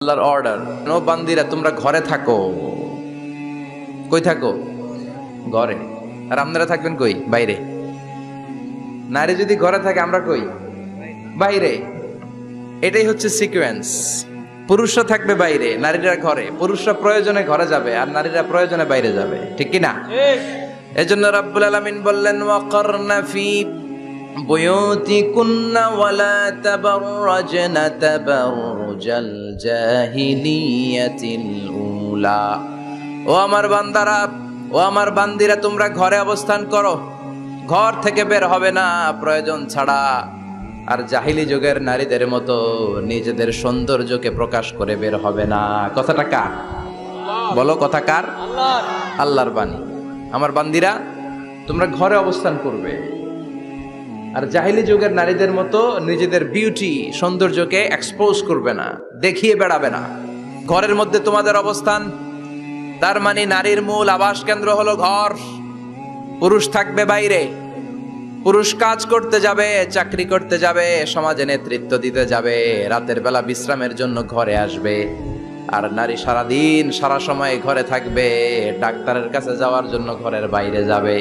আল্লাহর অর্ডার, ও বান্দিরা তোমরা ঘরে থাকো। কই থাকো? ঘরে। আর আপনারা থাকবেন কই? বাইরে। নারী যদি ঘরে থাকে, আমরা কই? বাইরে। এটাই হচ্ছে সিকোয়েন্স। পুরুষরা থাকবে বাইরে, নারীরা ঘরে। পুরুষরা প্রয়োজনে ঘরে যাবে, আর নারীরা প্রয়োজনে বাইরে যাবে, ঠিক কি না? এজন্য রাব্বুল আলামিন বললেন, ওয়াকারনা ফি বুয়ুতিকুন্না ওয়ালা তাবাররাজনা তাবাররুজাল জাহিলিয়াতিল উলা। ও আমার বান্দারা, ও আমার বান্দিরা, তোমরা ঘরে অবস্থান করো, ঘর থেকে বের হবে না প্রয়োজন ছাড়া। আর জাহিলি যুগের নারীদের মতো নিজেদের সৌন্দর্যকে প্রকাশ করে বের হবে না। কথাটা কার? বলো, কথা কার? আল্লাহর বাণী। আমার বান্দিরা, তোমরা ঘরে অবস্থান করবে, আর জাহিলি যুগের নারীদের মতো নিজেদের বিউটি, সৌন্দর্যকে এক্সপোজ করবে না, দেখিয়ে বেড়াবে না। ঘরের মধ্যে তোমাদের অবস্থান, তার মানে নারীর মূল আবাস কেন্দ্র হলো ঘর। পুরুষ থাকবে বাইরে, পুরুষ কাজ করতে যাবে, চাকরি করতে যাবে, সমাজে নেতৃত্ব দিতে যাবে, রাতের বেলা বিশ্রামের জন্য ঘরে আসবে। আর নারী সারাদিন সারা সময় ঘরে থাকবে, ডাক্তারের কাছে যাওয়ার জন্য ঘরের বাইরে যাবে,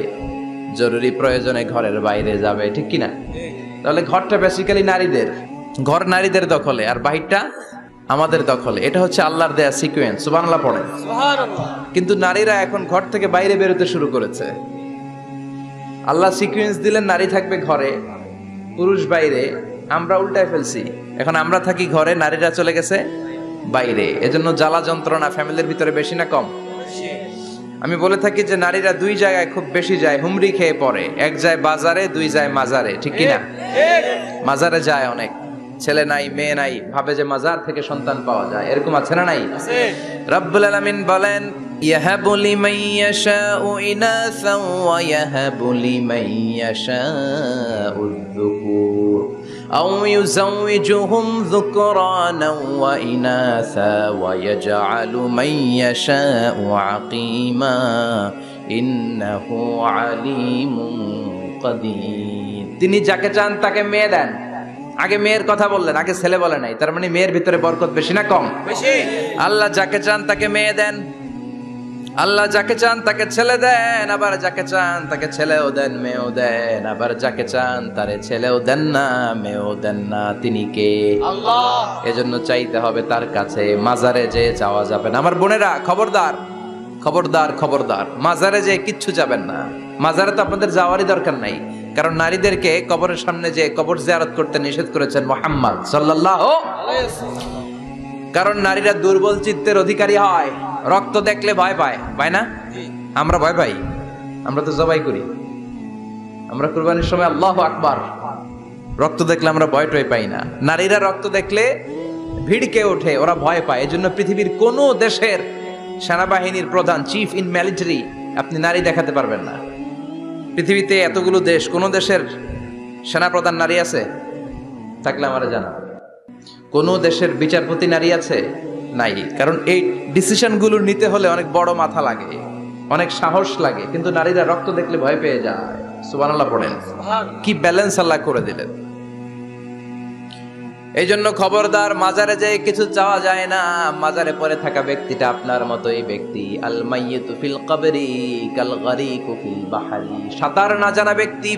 জরুরি প্রয়োজনে ঘরের বাইরে যাবে, ঠিক কিনা? তাহলে ঘরটা বেসিক্যালি নারীদের, ঘর নারীদের দখলে, আর বাহিরটা আমাদের দখলে। এটা হচ্ছে আল্লাহর দেয়া সিকোয়েন্স। সুবহানাল্লাহ পড়েন। কিন্তু নারীরা এখন ঘর থেকে বাইরে বেরোতে শুরু করেছে। আল্লাহ সিকোয়েন্স দিলেন, নারী থাকবে ঘরে, পুরুষ বাইরে। আমরা উল্টায় ফেলছি, এখন আমরা থাকি ঘরে, নারীরা চলে গেছে বাইরে। এজন্য জ্বালা যন্ত্রণা ফ্যামিলির ভিতরে বেশি না কম? আমি বলে থাকি যে নারীরা দুই জায়গায় খুব বেশি যায়, হুমড়ি খেয়ে পড়ে। এক যায় বাজারে, দুই যায় মাজারে, ঠিক কিনা? মাজারে যায় অনেক, ছেলে নাই মেয়ে নাই, ভাবে যে মাজার থেকে সন্তান পাওয়া যায়। এরকম আছে না নাই? রব্বুল আলামিন বলেন, ইয়াহাবু লিমান ইয়াশাউ ইনাসা ওয়া ইয়াহাবু লিমান ইয়াশাউ যুকুর আও ইউযাওয়িজুহুম যুকরানা ওয়া ইনাসা ওয়া ইয়াজআলু মান ইয়াশাউ আকীমা ইন্নাহু আলীমুন কাদির। তিনি যাকে চান তাকে মেয়ে দেন। আগে মেয়ের কথা বললেন, আগে ছেলে বলে নাই। তার মানে মেয়ের ভিতরে বরকত বেশি না কম? বেশি। আল্লাহ যাকে চান তাকে মেয়ে দেন, আল্লাহ যাকে চান তাকে ছেলে দেন, আবার যাকে চান তাকে ছেলেও দেন, মেয়েও দেন, আবার যাকে চান তারে ছেলেও দেন না, মেয়েও দেন না। তিনি কে? আল্লাহ। এজন্য চাইতে হবে তার কাছে, মাজারে যে চাওয়া যাবে না। আমার বোনেরা, খবরদার খবরদার খবরদার, মাজারে যে কিচ্ছু যাবেন না। মাজারে তো আপনাদের যাওয়ারই দরকার নাই, কারণ নারীদেরকে কবরের সামনে যে কবর জিয়ারত করতে নিষেধ করেছেন মুহাম্মদ সাল্লাল্লাহু আলাইহি ওয়াসাল্লাম। কারণ নারীরা দুর্বল চিত্তের অধিকারী হয়, রক্ত দেখলে ভয় পায়, পায় না? আমরা ভয় পাই, আমরা তো জবাই করি, আমরা কুরবানির সময় আল্লাহু আকবার, রক্ত দেখলে আমরা ভয় টয় পাই না। নারীরা রক্ত দেখলে ভিড়কে ওঠে, ওরা ভয় পায়। এজন্য পৃথিবীর কোন দেশের সেনাবাহিনীর প্রধান, চিফ ইন মিলিটারি, আপনি নারী দেখাতে পারবেন না। পৃথিবীতে এতগুলো দেশ, কোন দেশের সেনাপ্রধান নারী আছে? থাকলে আমারে জানা। কোন দেশের বিচারপতি নারী আছে? নাই। কারণ এই ডিসিশনগুলো নিতে হলে অনেক বড় মাথা লাগে, অনেক সাহস লাগে। কিন্তু নারীরা রক্ত দেখলে ভয় পেয়ে যায়। সুবহানাল্লাহ পড়েন। কি ব্যালেন্স আল্লাহ করে দিলেন। এই জন্য খবরদার, মাজারে যেয়ে কিছু চাওয়া যায় না। মাজারে পড়ে থাকা ব্যক্তিটা আপনার মতোই ব্যক্তি। আল মাইয়িতু ফিল কবরি কাল গারিকু ফিল বাহরি। সাঁতার না জানা ব্যক্তি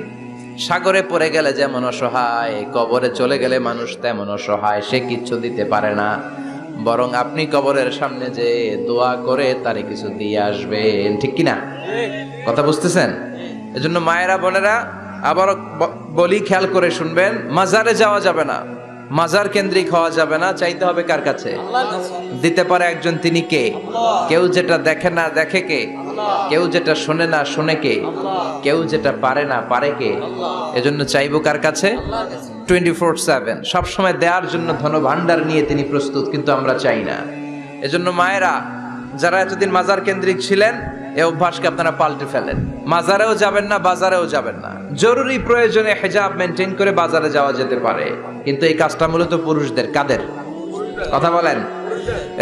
সাগরে পড়ে গেলে যেমন অসহায়, কবরে চলে গেলে মানুষ তেমন অসহায়। সে কিচ্ছু দিতে পারে না, বরং আপনি কবরের সামনে যে দোয়া করে তারে কিছু দিয়ে আসবেন, ঠিক কিনা? কথা বুঝতেছেন? এজন্য মায়েরা, বোনেরা, আবার বলি, খেয়াল করে শুনবেন, মাজারে যাওয়া যাবে না, মাজার কেন্দ্রিক হওয়া যাবে না। চাইতে হবে কার কাছে? দিতে পারে একজন, তিনি কে? কেউ যেটা দেখে না দেখে কে? কেউ যেটা শোনে না শোনে কে? কেউ যেটা পারে না পারে কে? এজন্য চাইবো কার কাছে? 24/7 সবসময় দেওয়ার জন্য ধন ভান্ডার নিয়ে তিনি প্রস্তুত, কিন্তু আমরা চাই না। এজন্য মায়েরা, যারা এতদিন মাজার কেন্দ্রিক ছিলেন, এই অভ্যাসকে আপনারা পাল্টে ফেলেন। মাজারেও যাবেন না, বাজারেও যাবেন না। জরুরি প্রয়োজনে হিজাব মেনটেন করে বাজারে যাওয়া যেতে পারে, কিন্তু এই কাজটা মূলত পুরুষদের। কাদের কথা বলেন?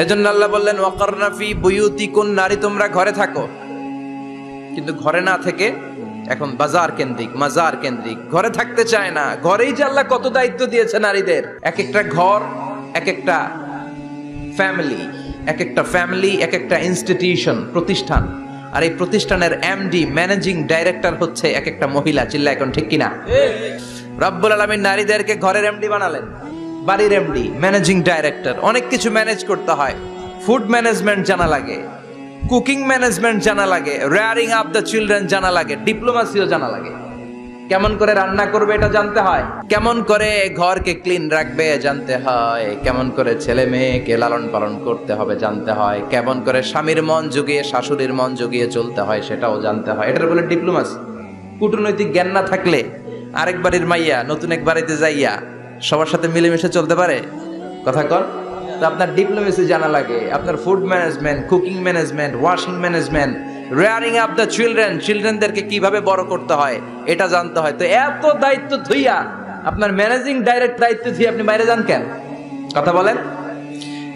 এজন্য আল্লাহ বললেন, ওয়াকারনা ফি বুয়ুতিকুন, নারী তোমরা ঘরে থাকো। কিন্তু ঘরে না থেকে এখন বাজার কেন্দ্রিক, মাজার কেন্দ্রিক, ঘরে থাকতে চায় না। ঘরেই যে আল্লাহ কত দায়িত্ব দিয়েছে নারীদের। এক একটা ঘর এক একটা ফ্যামিলি, এক একটা ফ্যামিলি এক একটা ইনস্টিটিউশন, প্রতিষ্ঠান, আর এই প্রতিষ্ঠানের এমডি ম্যানেজিং ডাইরেক্টর হচ্ছে এক একটা মহিলা। চিল্লা এখন ঠিক কিনা? রব্বুল আলামিন নারীদেরকে ঘরের এমডি বানালেন, বাড়ির এমডি, ম্যানেজিং ডাইরেক্টর। অনেক কিছু ম্যানেজ করতে হয়, ফুড ম্যানেজমেন্ট জানা লাগে, কুকিং ম্যানেজমেন্ট জানা লাগে, রেয়ারিং আপ দ্য চিলড্রেন জানা লাগে, ডিপ্লোমাসিও জানা লাগে। কেমন করে রান্না করবে এটা জানতে হয়, কেমন করে ঘরকে ক্লিন রাখবে জানতে হয়, কেমন করে ছেলে মেয়েকে লালন পালন করতে হবে জানতে হয়, কেমন করে স্বামীর মন জুগিয়ে শাশুড়ির মন জুগিয়ে চলতে হয় সেটাও জানতে হয়। এটার বলে ডিপ্লোমাসি। কূটনৈতিক জ্ঞান না থাকলে আরেক বাড়ির মাইয়া নতুন এক বাড়িতে যাইয়া সবার সাথে মিলেমিশে চলতে পারে? কথা কর। তো আপনার ডিপ্লোমেসি জানা লাগে, আপনার food management, cooking management, washing management, rearing up the children, চিলড্রেনদেরকে কিভাবে বড় করতে হয় এটা জানতে হয়। তো এত দায়িত্ব থুইয়া, আপনার ম্যানেজিং ডাইরেক্ট দায়িত্ব থুইয়া আপনি বাইরে যান কেন? কথা বলেন।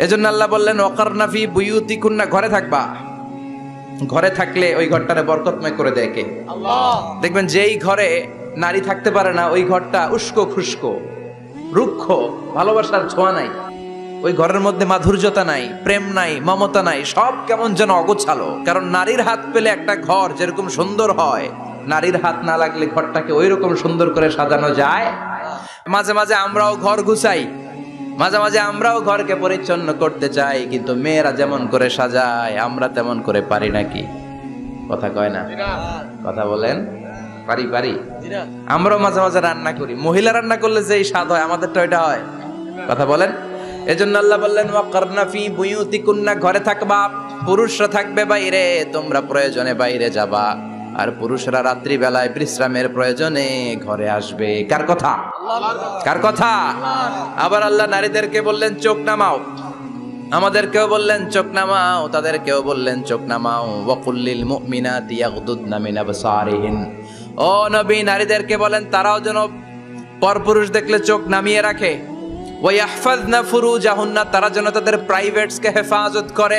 এজন্য আল্লাহ বললেন ওয়াকারনা ফি বুয়ুতিকুন্না, ঘরে থাকবা। ঘরে থাকলে ওই ঘরটারে বরকতময় করে দেয় কে? আল্লাহ। দেখবেন যেই ঘরে নারী থাকতে পারে না ওই ঘরটা উস্কো খুস্কো, রুক্ষ, ভালোবাসার ছোঁয়া নাই, ওই ঘরের মধ্যে মাধুর্যতা নাই, প্রেম নাই, মমতা নাই, সব কেমন যেন অগোছালো। কারণ নারীর হাত পেলে একটা ঘর যেরকম সুন্দর হয়, নারীর হাত না লাগলে ঘরটাকে ওই রকম সুন্দর করে সাজানো যায়। মাঝে মাঝে আমরাও ঘর গুছাই, মাঝে মাঝে আমরাও ঘরকে পরিচ্ছন্ন করতে চাই, কিন্তু মেয়েরা যেমন করে সাজায় আমরা তেমন করে পারি নাকি? কথা কয় না? কথা বলেন। পারি পারি। আমরাও মাঝে মাঝে রান্না করি, মহিলা রান্না করলে যেই স্বাদ হয় আমাদেরটা ওইটা হয়। কথা বলেন। এজন্য আল্লাহ বললেন ওয়াকারনা ফি বুয়ুতিকুন্না, ঘরে থাকবা। পুরুষরা থাকবে বাইরে, তোমরা প্রয়োজনে বাইরে যাবা, আর পুরুষরা রাত্রি বেলায় বিশ্রামের প্রয়োজনে ঘরে আসবে। কার কথা? কার কথা? আবার আল্লাহ নারীদেরকে বললেন চোখ নামাও, আমাদেরকেও বললেন চোখ নামাও, তাদেরকেও বললেন চোখ নামাও। ওয়াকুল্লিল মুমিনাতি ইয়াগদুদনা মিন আবসারিহিন, ও নবী নারীদেরকে বলেন তারাও যেন পরপুরুষ দেখলে চোখ নামিয়ে রাখে। ওয়াহফাজনা ফুরুজাহুন্না, তারা যেন তাদের প্রাইভেটসকে হেফাজত করে।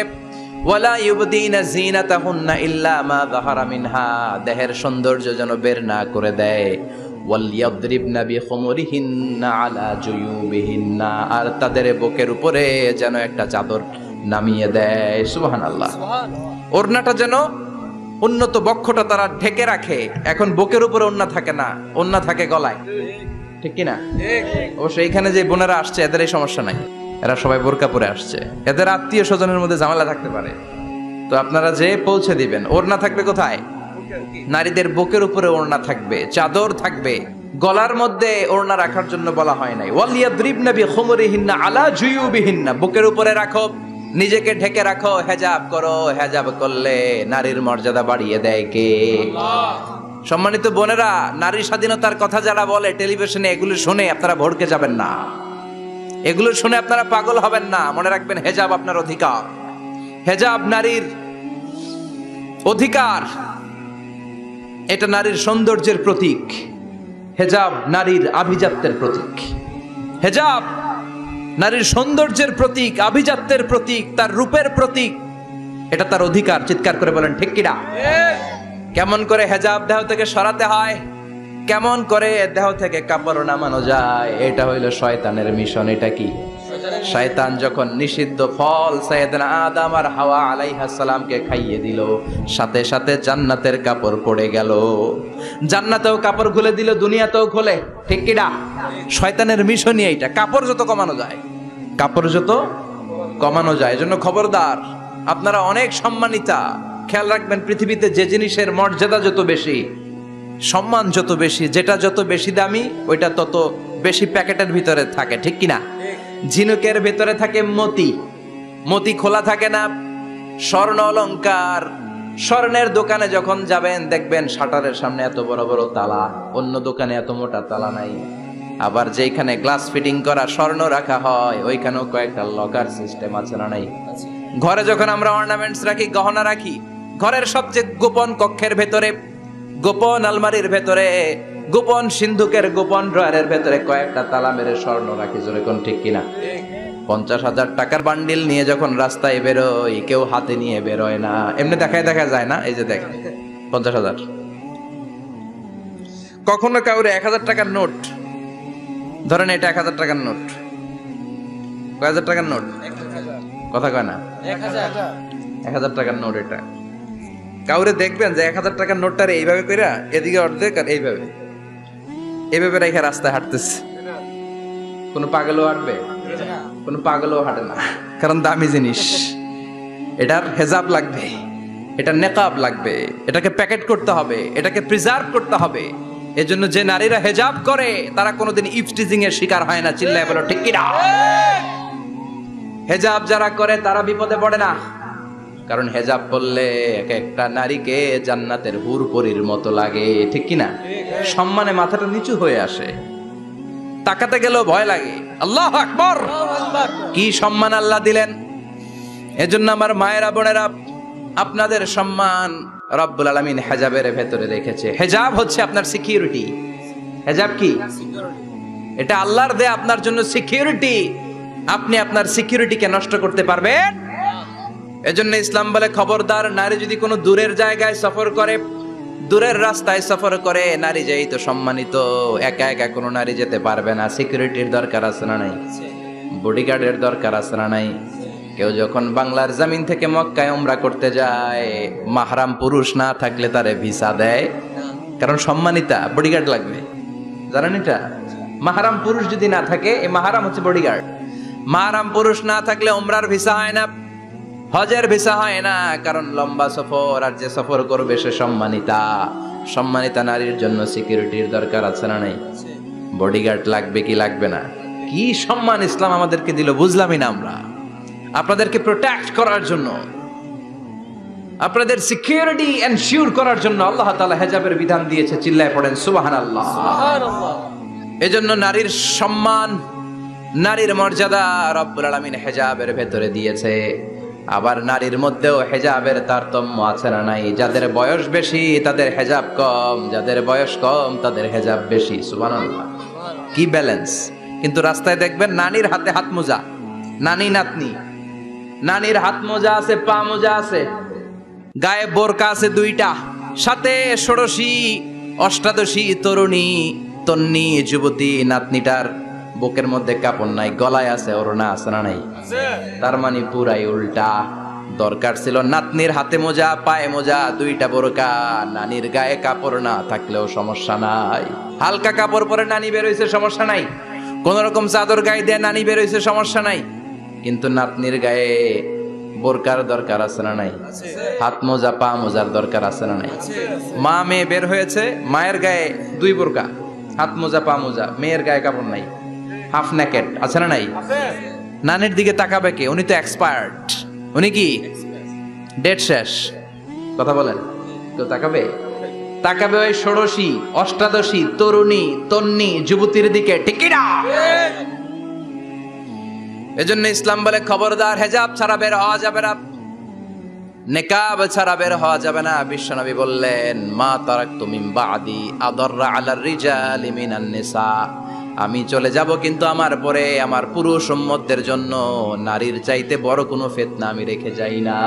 ওয়ালা ইউবদিনা জিনাতাহুন্না ইল্লা মা যাহারা মিনহা, দেহের সৌন্দর্য যেন বের না করে দেয়। ওয়ালিয়াদরিবনা বিখুমুরিহিন্না আলা জুয়ুবিহিন্না, আর তাদের বুকের উপরে যেন একটা চাদর নামিয়ে দেয়। সুবহানাল্লাহ। ওড়নাটা যেন, উন্নত বক্ষটা তারা ঢেকে রাখে। এখন বুকের উপরে ওড়না থাকে না, ওড়না থাকে গলায়, ঠিক কিনা? অবশ্য এইখানে যে বোনেরা আসছে এদের এই সমস্যা নাই, এরা সবাই বোরকা পরে আসছে, এদের আত্মীয় স্বজনের মধ্যে ঝামেলা থাকতে পারে। তো আপনারা যে পৌঁছে দিবেন, ওড়না থাকবে কোথায়? নারীদের বুকের উপরে ওড়না থাকবে, চাদর থাকবে, গলার মধ্যে ওড়না রাখার জন্য বলা হয় নাই। ওয়ালিয়াদরিবনা বিখুমুরিহিন্না আলা জুয়ুবিহিন্না, বুকের উপরে রাখো, নিজেকে ঢেকে রাখো, হেজাব করো। হেজাব করলে নারীর মর্যাদা বাড়িয়ে দেয় কে? আল্লাহ। সম্মানিত বোনেরা, নারী স্বাধীনতার কথা যারা বলে টেলিভিশনে, এগুলো শুনে আপনারা ভড়কে যাবেন না, এগুলো শুনে আপনারা পাগল হবেন না। মনে রাখবেন হেজাব আপনার অধিকার, হেজাব নারীর অধিকার, এটা নারীর সৌন্দর্যের প্রতীক, হেজাব নারীর আভিজাত্যের প্রতীক, হেজাব নারীর সৌন্দর্যের প্রতীক, আভিজাত্যের প্রতীক, তার রূপের প্রতীক, এটা তার অধিকার। চিৎকার করে বলেন ঠিক কিনা? কেমন করে হেজাব দেহ থেকে সরাতে হয়, কেমন করে দেহ থেকে কাপড় নামানো যায়, এটা হইল শয়তানের মিশন। এটা কি? শয়তান যখন নিষিদ্ধ ফল সাইয়েদনা আদম আর হাওয়া আলাইহিস সালামকে খাইয়ে দিল, সাথে সাথে জান্নাতের কাপড় পড়ে গেল। জান্নাতেও কাপড় খুলে দিল, দুনিয়াতেও খোলে, ঠিক কি না? শয়তানের মিশনই এইটা, কাপড় যত কমানো যায়, কাপড় যত কমানো যায়। এজন্য খবরদার, আপনারা অনেক সম্মানিতা, খেয়াল রাখবেন পৃথিবীতে যে জিনিসের মর্যাদা যত বেশি, সম্মান যত বেশি, যেটা যত বেশি দামি ওইটা তত বেশি প্যাকেটের ভিতরে থাকে, ঠিক কিনা? ঝিনুকের ভিতরে থাকে মতি, মতি খোলা থাকে না। স্বর্ণ অলংকার, স্বর্ণের দোকানে যখন যাবেন দেখবেন শাটারের সামনে এত বড় বড় তালা, অন্য দোকানে এত মোটা তালা নাই। আবার যেখানে গ্লাস ফিটিং করা স্বর্ণ রাখা হয় ওইখানেও কয়েকটা লকার সিস্টেম আছে না নাই? ঘরে যখন আমরা অর্নামেন্টস রাখি, গহনা রাখি, ঘরের সবচেয়ে গোপন কক্ষের ভেতরে, গোপন আলমারির ভেতরে, গোপন সিন্ধুকের গোপন ড্রয়ারের ভেতরে কয়েকটা তালা মেরে স্বর্ণ রাখি। জোরে কোন ঠিক কিনা? 50,000 টাকার বান্ডিল নিয়ে যখন রাস্তায় বেরোই, কেউ হাতে নিয়ে বেরোয় না, এমনি দেখা যায় না। এই যে দেখ 50,000, কখনো কাউরে 1,000 টাকার নোট ধরেন, এটা 1,000 টাকার নোট, কয় হাজার টাকার নোট, কথা কয় না? 1000 টাকার নোট। এটা কাউরে দেখবেন যে 1000 টাকার নোটটারে এইভাবে কইরা এদিকে অর্ধেক আর এইভাবে রেখে রাস্তায় হাঁটতেছে। কোন পাগলও হাঁটবে? কোন পাগলও হাঁটে না, কারণ দামি জিনিস। এটার হেজাব লাগবে, এটার নেকাব লাগবে, এটাকে প্যাকেট করতে হবে, এটাকে প্রিজার্ভ করতে হবে। এজন্য যে নারীরা হেজাব করে তারা কোনোদিন ইফটিজিং এর শিকার হয় না। চিল্লায় বলো ঠিক কি না? হেজাব যারা করে তারা বিপদে পড়ে না, কারণ হেজাব করলে এক একটা নারীকে জান্নাতের হুর পরীর মতো লাগে। ঠিক কি না? সম্মানে মাথাটা নিচু হয়ে আসে, তাকাতে গেলেও ভয় লাগে। আল্লাহু আকবার, কি সম্মান আল্লাহ দিলেন। এজন্য আমার মায়েরা বোনেরা, আপনাদের সম্মান রব্বুল আলামিন হেজাবের ভেতরে রেখেছে। হেজাব হচ্ছে আপনার সিকিউরিটি। হেজাব কি? এটা আল্লাহর দেয়া আপনার জন্য সিকিউরিটি। আপনি আপনার সিকিউরিটিকে নষ্ট করতে পারবেন? এজন্য ইসলাম বলে খবরদার, নারী যদি কোনো দূরের জায়গায় সফর করে, দূরের রাস্তায় সফর করে, নারী যেই তো সম্মানিত, একা একা কোনো নারী যেতে পারবে না। সিকিউরিটির দরকার আছে না নাই? বডিগার্ডের দরকার আছে না নাই? কেউ যখন বাংলার জমিন থেকে মক্কায় উমরা করতে যায়, মাহরাম পুরুষ না থাকলে তারে ভিসা দেয়, কারণ সম্মানিতা, বডিগার্ড লাগবে। জানেন এটা? মাহরাম পুরুষ যদি না থাকে, এই মাহরাম হচ্ছে বডিগার্ড। মাহরাম পুরুষ না থাকলে উমরার ভিসা হয় না, হজের ভিসা হয় না, কারণ লম্বা সফর, আর যে সফর করবে সে সম্মানিতা। সম্মানিতা নারীর জন্য সিকিউরিটির দরকার আছে না নাই? বডিগার্ড লাগবে কি লাগবে না? কি সম্মান ইসলাম আমাদেরকে দিল বুঝলামই না আমরা। আপনাদেরকে প্রোটেক্ট করার জন্য, আপনাদের সিকিউরিটি এনশিওর করার জন্য আল্লাহ তাআলা হেজাবের বিধান দিয়েছে। চিল্লায় পড়েন সুবহানাল্লাহ। সুবহানাল্লাহ। এজন্য নারীর সম্মান, নারীর মর্যাদা রব্বুল আলামিন হেজাবের ভেতরে দিয়েছে। আবার নারীর মধ্যেও হেজাবের তারতম্য আছে না নাই? যাদের বয়স বেশি তাদের হেজাব কম, যাদের বয়স কম তাদের হেজাব বেশি। সুবহানাল্লাহ, কি ব্যালেন্স! কিন্তু রাস্তায় দেখবেন নানির হাতে হাত মোজা, নানি নাতনি, নানির হাত মোজা আছে, পা মোজা আছে, গায়ে বোরকা আছে দুইটা, সাথে ষোড়শী অষ্টাদশী তরুণী তন্নি যুবতী নাতনিটার বুকের মধ্যে কাপড় নাই, গলায় আছে ওড়না, আছে না নাই? তার মানে পুরাই উল্টা। দরকার ছিল নাতনির হাতে মোজা, পায়ে মোজা, দুইটা বোরকা। নানির গায়ে কাপড় না থাকলেও সমস্যা নাই, হালকা কাপড় পরে নানি বের হইছে, সমস্যা নাই। কোন রকম চাদর গায়ে দিয়ে নানি বের হইছে, সমস্যা নাই। কিন্তু নাতনির গায়ে বোরকার দরকার আছে না নাই? হাত মোজা, পা মোজার দরকার আছে না নাই? মা মেয়ে বের হয়েছে, মায়ের গায়ে দুই বোরকা, হাত মোজা, পা মোজা, মেয়ের গায়ে কাপড় নাই, হাফ নেকেড, আছে না নাই? নানির দিকে তাকাবে কে? উনি তো এক্সপায়ার্ড, উনি কি ডেট শেষ। কথা বলেন, কেউ তাকাবে? তাকাবে ওই ষোড়শী অষ্টাদশী তরুণী তন্নি যুবতীর দিকে। ঠিক কি না? এজন্য ইসলাম বলে খবরদার, হেজাব ছাড়া বের হওয়া যাবে না, নেকাব ছাড়া বের হওয়া যাবে না। বিশ্বনবী বললেন, মা তারাকতু মিন বাদি আদাররা আলার রিজালি মিনান নিসা, আমি চলে যাব কিন্তু আমার পরে আমার পুরুষ উম্মতদের জন্য নারীর চাইতে বড় কোনো ফিতনা আমি রেখে যাই না।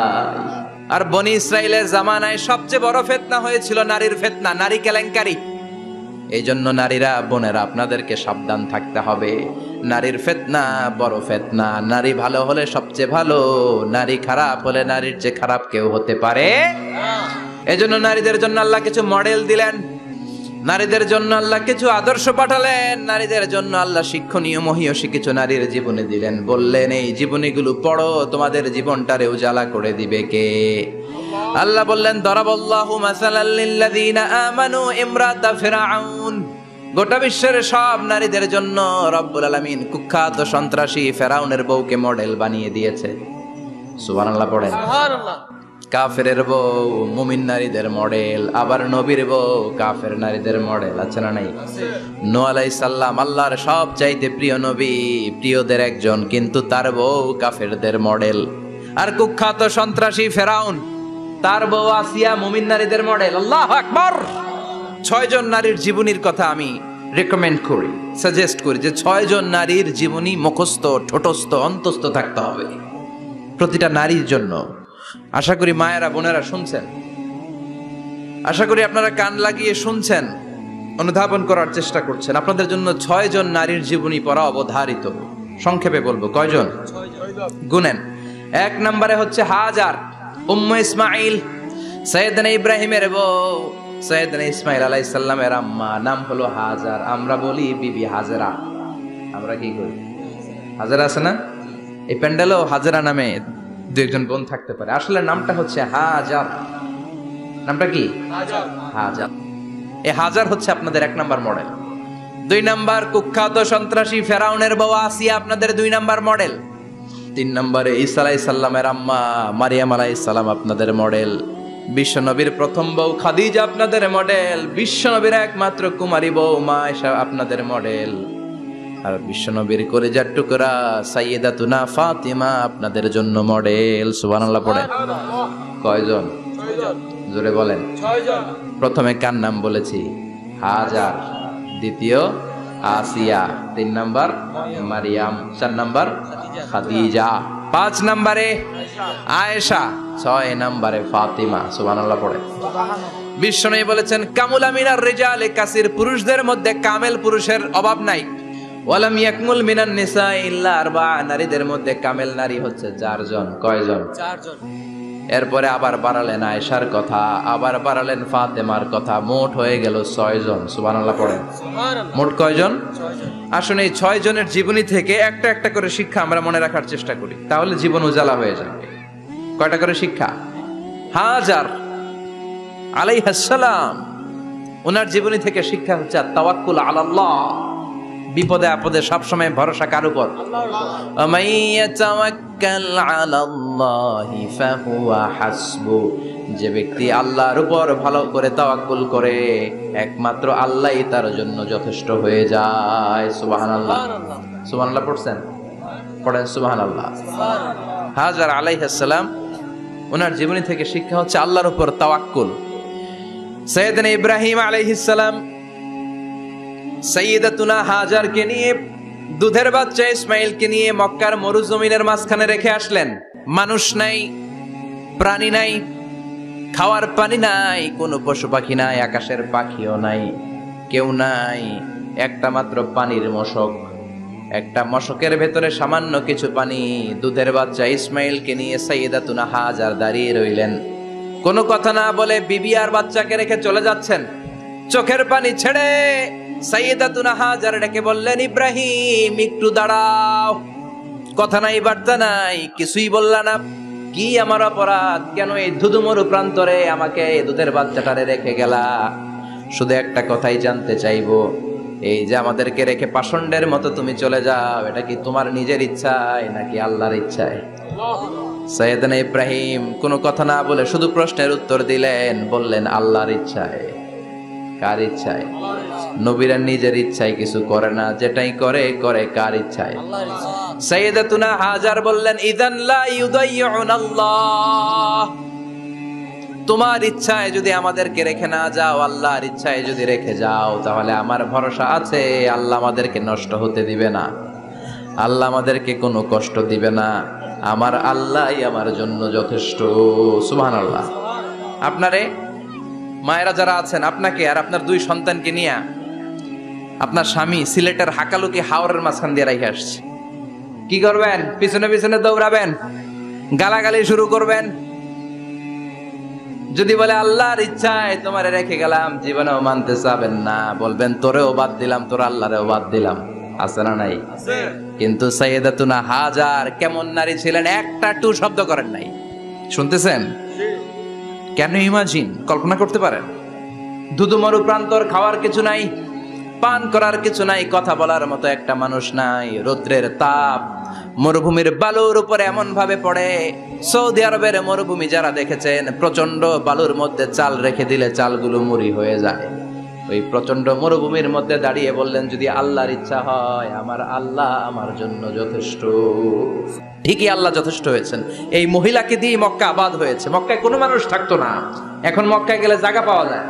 আর বনি ইসরাইলের জামানায় সবচেয়ে বড় ফিতনা হয়েছিল নারীর ফিতনা, নারী কেলেঙ্কারি। এই জন্য নারীরা, বোনেরা, আপনাদেরকে সাবধান থাকতে হবে। নারীর ফিতনা বড় ফিতনা। নারী ভালো হলে সবচেয়ে ভালো, নারী খারাপ হলে নারীর চেয়ে খারাপ কেউ হতে পারে না। এজন্য নারীদের জন্য আল্লাহ কিছু মডেল দিলেন, নারীদের জন্য আল্লাহ কিছু আদর্শ পাঠালেন, নারীদের জন্য আল্লাহ শিক্ষণীয় মহীয়সী কিছু নারীর জীবনী দিলেন। বললেন, এই জীবনীগুলো পড়ো, তোমাদের জীবনটারে উজালা করে দিবে কে? আল্লাহ বললেন, দরাবাল্লাহু মাসালাল লিল্লাযীনা আমানু ইমরাতা ফিরআউন। গোটা বিশ্বের সব নারীদের জন্য রব্বুল আলামিন কুখ্যাত সন্ত্রাসী ফেরাউনের বউকে মডেল বানিয়ে দিয়েছে। সুবহানাল্লাহ পড়েন। সুবহানাল্লাহ। কাফেরের বউ মুমিন নারীদের মডেল, আবার নবীর বউ কাফের নারীদের মডেল, আছে না নাই? নূহ আলাইহিস সালাম আল্লাহর সব চাইতে প্রিয় নবী, প্রিয়দের একজন, কিন্তু তার বউ কাফেরদের মডেল। আর কুখ্যাত সন্ত্রাসী ফেরাউন, তার বউ আসিয়া মুমিন নারীদের মডেল। আল্লাহু আকবার। 6 জন নারীর জীবনীর কথা আমি রেকমেন্ড করি, সাজেস্ট করি যে 6 জন নারীর জীবনী মুখস্থ, ঠোঁটস্থ, অন্তস্থ থাকতে হবে প্রতিটা নারীর জন্য। আশা করি মায়েরা, বোনেরা শুনছেন, আশা করি আপনারা কান লাগিয়ে শুনছেন, অনুধাবন করার চেষ্টা করছেন। আপনাদের জন্য 6 জন নারীর জীবনী পড়া অবধারিত। সংক্ষেপে বলবো, কয়জন? গুনেন। এক নম্বরে হচ্ছে হাজার, উম্মে ইসমাইল, সাইয়েদনা ইব্রাহিমের বউ, সাইয়েদনা ইসমাইল আলাইহিস সালামের আম্মা, নাম হলো হাজার। আমরা বলি বিবি হাজেরা। আমরা কি করি? হাজেরা আছে না? এই প্যান্ডেলেও হাজেরা নামে দুই একজন বোন থাকতে পারে। আসলে নামটা হচ্ছে হাজার। নামটা কি? হাজার। এই হাজার হচ্ছে আপনাদের এক নাম্বার মডেল। দুই নাম্বার কুখ্যাত সন্ত্রাসী ফেরাউনের বউ আসিয়া আপনাদের দুই নাম্বার মডেল। তিন নম্বরে ঈসা আলাইহিস সালামের আম্মা মারিয়াম আলাইহিস সালাম আপনাদের মডেল। বিশ্বনবীর প্রথম বউ খাদিজা আপনাদের মডেল। বিশ্বনবীর একমাত্র কুমারী বউ মা আয়েশা আপনাদের মডেল। আর বিশ্বনবীর কলিজার টুকরা সাইয়্যিদাতুনা ফাতিমা আপনাদের জন্য মডেল। সুবহানাল্লাহ পড়ে। কয়জন? জোরে বলেন। প্রথমে কার নাম বলেছি? হাজার। দ্বিতীয় আসিয়া। তিন নাম্বার মারিয়াম। চার নাম্বার খাদিজা। পাঁচ নাম্বারে আয়েশা। ছয় নাম্বারে ফাতিমা। সুবহানাল্লাহ পড়ে। বিশ্বনবী বলেছেন কামুলা মিনার রিজালে কাসির, পুরুষদের মধ্যে কামেল পুরুষের অভাব নাই। ওয়ালাম ইয়াকমুল মিনান নিসা ইল্লা আরবা, নারীদের মধ্যে কামেল নারী হচ্ছে চারজন। কয়জন? চারজন। এরপরে আবার বাড়ালেন আয়েশার কথা, আবার বাড়ালেন ফাতেমার কথা, মোট হয়ে গেল 6 জন। সুবহানাল্লাহ পড়েন। মোট কয়জন? 6 জন। আসুন এই 6 জনের জীবনী থেকে একটা একটা করে শিক্ষা আমরা মনে রাখার চেষ্টা করি, তাহলে জীবন উজালা হয়ে যাবে। কয়টা করে শিক্ষা? হাজার আলাইহিস সালাম, ওনার জীবনী থেকে শিক্ষা হচ্ছে তাওয়াক্কুল আলাল্লাহ, বিপদে আপদে সবসময় ভরসা কার উপর? যে ব্যক্তি আল্লাহর উপর ভালো করে তাওয়াক্কুল করে একমাত্র আল্লাহই তার জন্য যথেষ্ট হয়ে যায়। সুবহানাল্লাহ। সুবহানাল্লাহ পড়ছেন? পড়েন সুবহানাল্লাহ। হাজার আলাইহিস সালাম, ওনার জীবনী থেকে শিক্ষা হচ্ছে আল্লাহর উপর তাওয়াক্কুল। সাইয়েদনা ইব্রাহিম আলাইহিস সালাম সাইয়্যিদাতুনা হাজারকে নিয়ে, দুধের বাচ্চা ইসমাইলকে নিয়ে মক্কার মরুজমিনের মাঝখানে রেখে আসলেন। মানুষ নাই, প্রাণী নাই, খাওয়ার পানি নাই, কোনো পশু পাখি নাই, আকাশের পাখিও নাই, কেউ নাই, একটা মাত্র পানির মশক। একটা মশকের ভেতরে সামান্য কিছু পানি। দুধের বাচ্চা ইসমাইলকে নিয়ে সাইয়্যিদাতুনা হাজার দাঁড়িয়ে রইলেন। কোনো কথা না বলে বিবি আর বাচ্চাকে রেখে চলে যাচ্ছেন। চোখের পানি ছেড়ে সাইয়্যিদাতুনা হাজার ডেকে বললেন, ইব্রাহিম একটু দাঁড়াও। কথা নাই, বার্তা নাই, কিছুই বললা না। কি আমার অপরাধ? কেন এই ধুধুমরু প্রান্তরে আমাকে দুধের বাচ্চাটারে রেখে গেলা? শুধু একটা কথাই জানতে চাইবো, এই যে আমাদেরকে রেখে পাষণ্ডের মতো তুমি চলে যাও, এটা কি তোমার নিজের ইচ্ছায় নাকি আল্লাহর ইচ্ছায়? সাইয়েদনা ইব্রাহিম কোনো কথা না বলে শুধু প্রশ্নের উত্তর দিলেন, বললেন আল্লাহর ইচ্ছায়। কার ইচ্ছায়? নবীরা নিজের ইচ্ছায় কিছু করে না, যেটাই করে করে কার ইচ্ছায়? সাইয়্যিদাতুনা হাজার বললেন, ইযান লা ইউদাইয়ুনাল্লাহ, তোমার ইচ্ছায় যদি আমাদেরকে রেখে না যাও, আল্লাহর ইচ্ছায় যদি রেখে যাও, তাহলে আমার ভরসা আছে আল্লাহ আমাদেরকে নষ্ট হতে দিবে না, আল্লাহ আমাদেরকে কোনো কষ্ট দিবে না, আমার আল্লাহই আমার জন্য যথেষ্ট। সুবহানাল্লাহ। আপনারে মায়েরা যারা আছেন, আপনাকে আর আপনার 2 সন্তানকে নিয়ে আপনার স্বামী সিলেটের হাকালুকি হাওরের মাঝখান দিয়ে রেখে আসছে, কি করবেন? পিছনে পিছনে দৌড়াবেন, গালাগালি শুরু করবেন। যদি বলে আল্লাহর ইচ্ছায় তোমারে রেখে গেলাম, জীবনেও মানতে চাবেন না, বলবেন তোরেও বাদ দিলাম, তোর আল্লাহরেও বাদ দিলাম। আছে না নাই? কিন্তু সাইয়্যিদাতুনা হাজার কেমন নারী ছিলেন, একটা টু শব্দ করেন নাই। শুনতেছেন? কেন ইমাজিন, কল্পনা করতে পারেন? ধুধুমরু প্রান্তর, খাওয়ার কিছু নাই, পান করার কিছু নাই, কথা বলার মতো একটা মানুষ নাই, রৌদ্রের তাপ মরুভূমির বালুর উপরে এমন ভাবে পড়ে। সৌদি আরবের মরুভূমি যারা দেখেছেন, প্রচন্ড বালুর মধ্যে চাল রেখে দিলে চালগুলো মুড়ি হয়ে যায়। ওই প্রচন্ড মরুভূমির মধ্যে দাঁড়িয়ে বললেন, যদি আল্লাহর ইচ্ছা হয়, আমার আল্লাহ আমার জন্য যথেষ্ট। ঠিকই আল্লাহ যথেষ্ট হয়েছেন। এই মহিলাকে দিয়ে মক্কা আবাদ হয়েছে। মক্কায় কোনো মানুষ থাকতো না, এখন মক্কায় গেলে জায়গা পাওয়া যায়।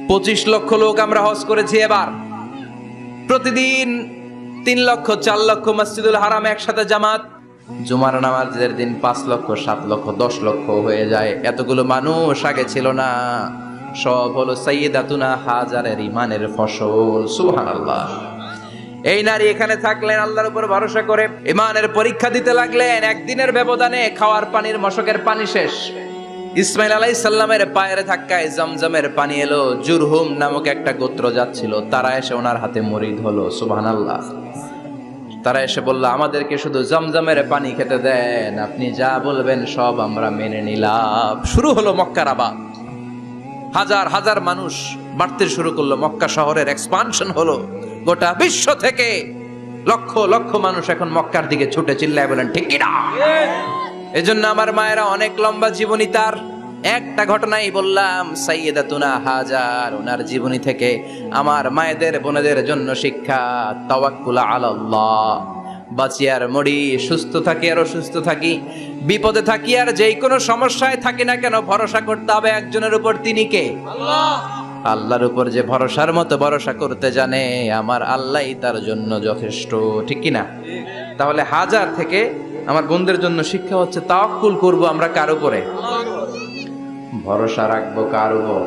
25 লক্ষ লোক আমরা হজ করেছি এবার। প্রতিদিন 3 লক্ষ 4 লক্ষ মসজিদুল হারাম একসাথে জামাত। জুমার নামাজের দিন 5 লক্ষ 7 লক্ষ 10 লক্ষ হয়ে যায়। এতগুলো মানুষ আগে ছিল না। সব হলো সাইয়্যিদাতুনা হাজারের ইমানের ফসল। সুবহানাল্লাহ। এই নারী এখানে থাকলেন আল্লাহর উপর ভরসা করে, ঈমানের পরীক্ষা দিতে লাগলেন। একদিনের ব্যবধানে খাওয়ার পানির মশকের পানি শেষ। ইসমাইল আলাইহিস সালামের পায়ের ধাক্কায় জমজমের পানি এলো। জুরহুম নামক একটা গোত্র যাচ্ছিল, তারা এসে ওনার হাতে মুরিদ হলো। সুবহানাল্লাহ। তারা এসে বলল, আমাদেরকে শুধু জমজমের পানি খেতে দেন, আপনি যা বলবেন সব আমরা মেনে নিলাম। শুরু হলো মক্কার আবাদ। হাজার হাজার মানুষ বাড়তে শুরু করলো, মক্কা শহরের এক্সপানশন হলো। গোটা বিশ্ব থেকে লক্ষ লক্ষ মানুষ এখন মক্কার দিকে ছুটে চিল্লায় বলেন ঠিক কিনা? এজন্য আমার মায়েরা অনেক লম্বা জীবনী, তার একটা ঘটনাই বললাম। সাইয়্যিদাতুনা হাজার, ওনার জীবনী থেকে আমার মায়েদের বোনেদের জন্য শিক্ষা। তাওয়াক্কুল আলাল্লাহ, বাঁচি আর মরি, সুস্থ থাকি আর অসুস্থ থাকি, বিপদে থাকি আর যেই কোনো সমস্যায় থাকি না কেন, ভরসা করতে হবে একজনের উপর। তিনি কে? আল্লাহ। আল্লাহর উপর যে ভরসার মতো ভরসা করতে জানে, আমার আল্লাহই তার জন্য যথেষ্ট। ঠিক কিনা? তাহলে হাজার থেকে আমার বোনদের জন্য শিক্ষা হচ্ছে তাওয়াক্কুল করব আমরা কার উপরে? ভরসা রাখবো কার উপর?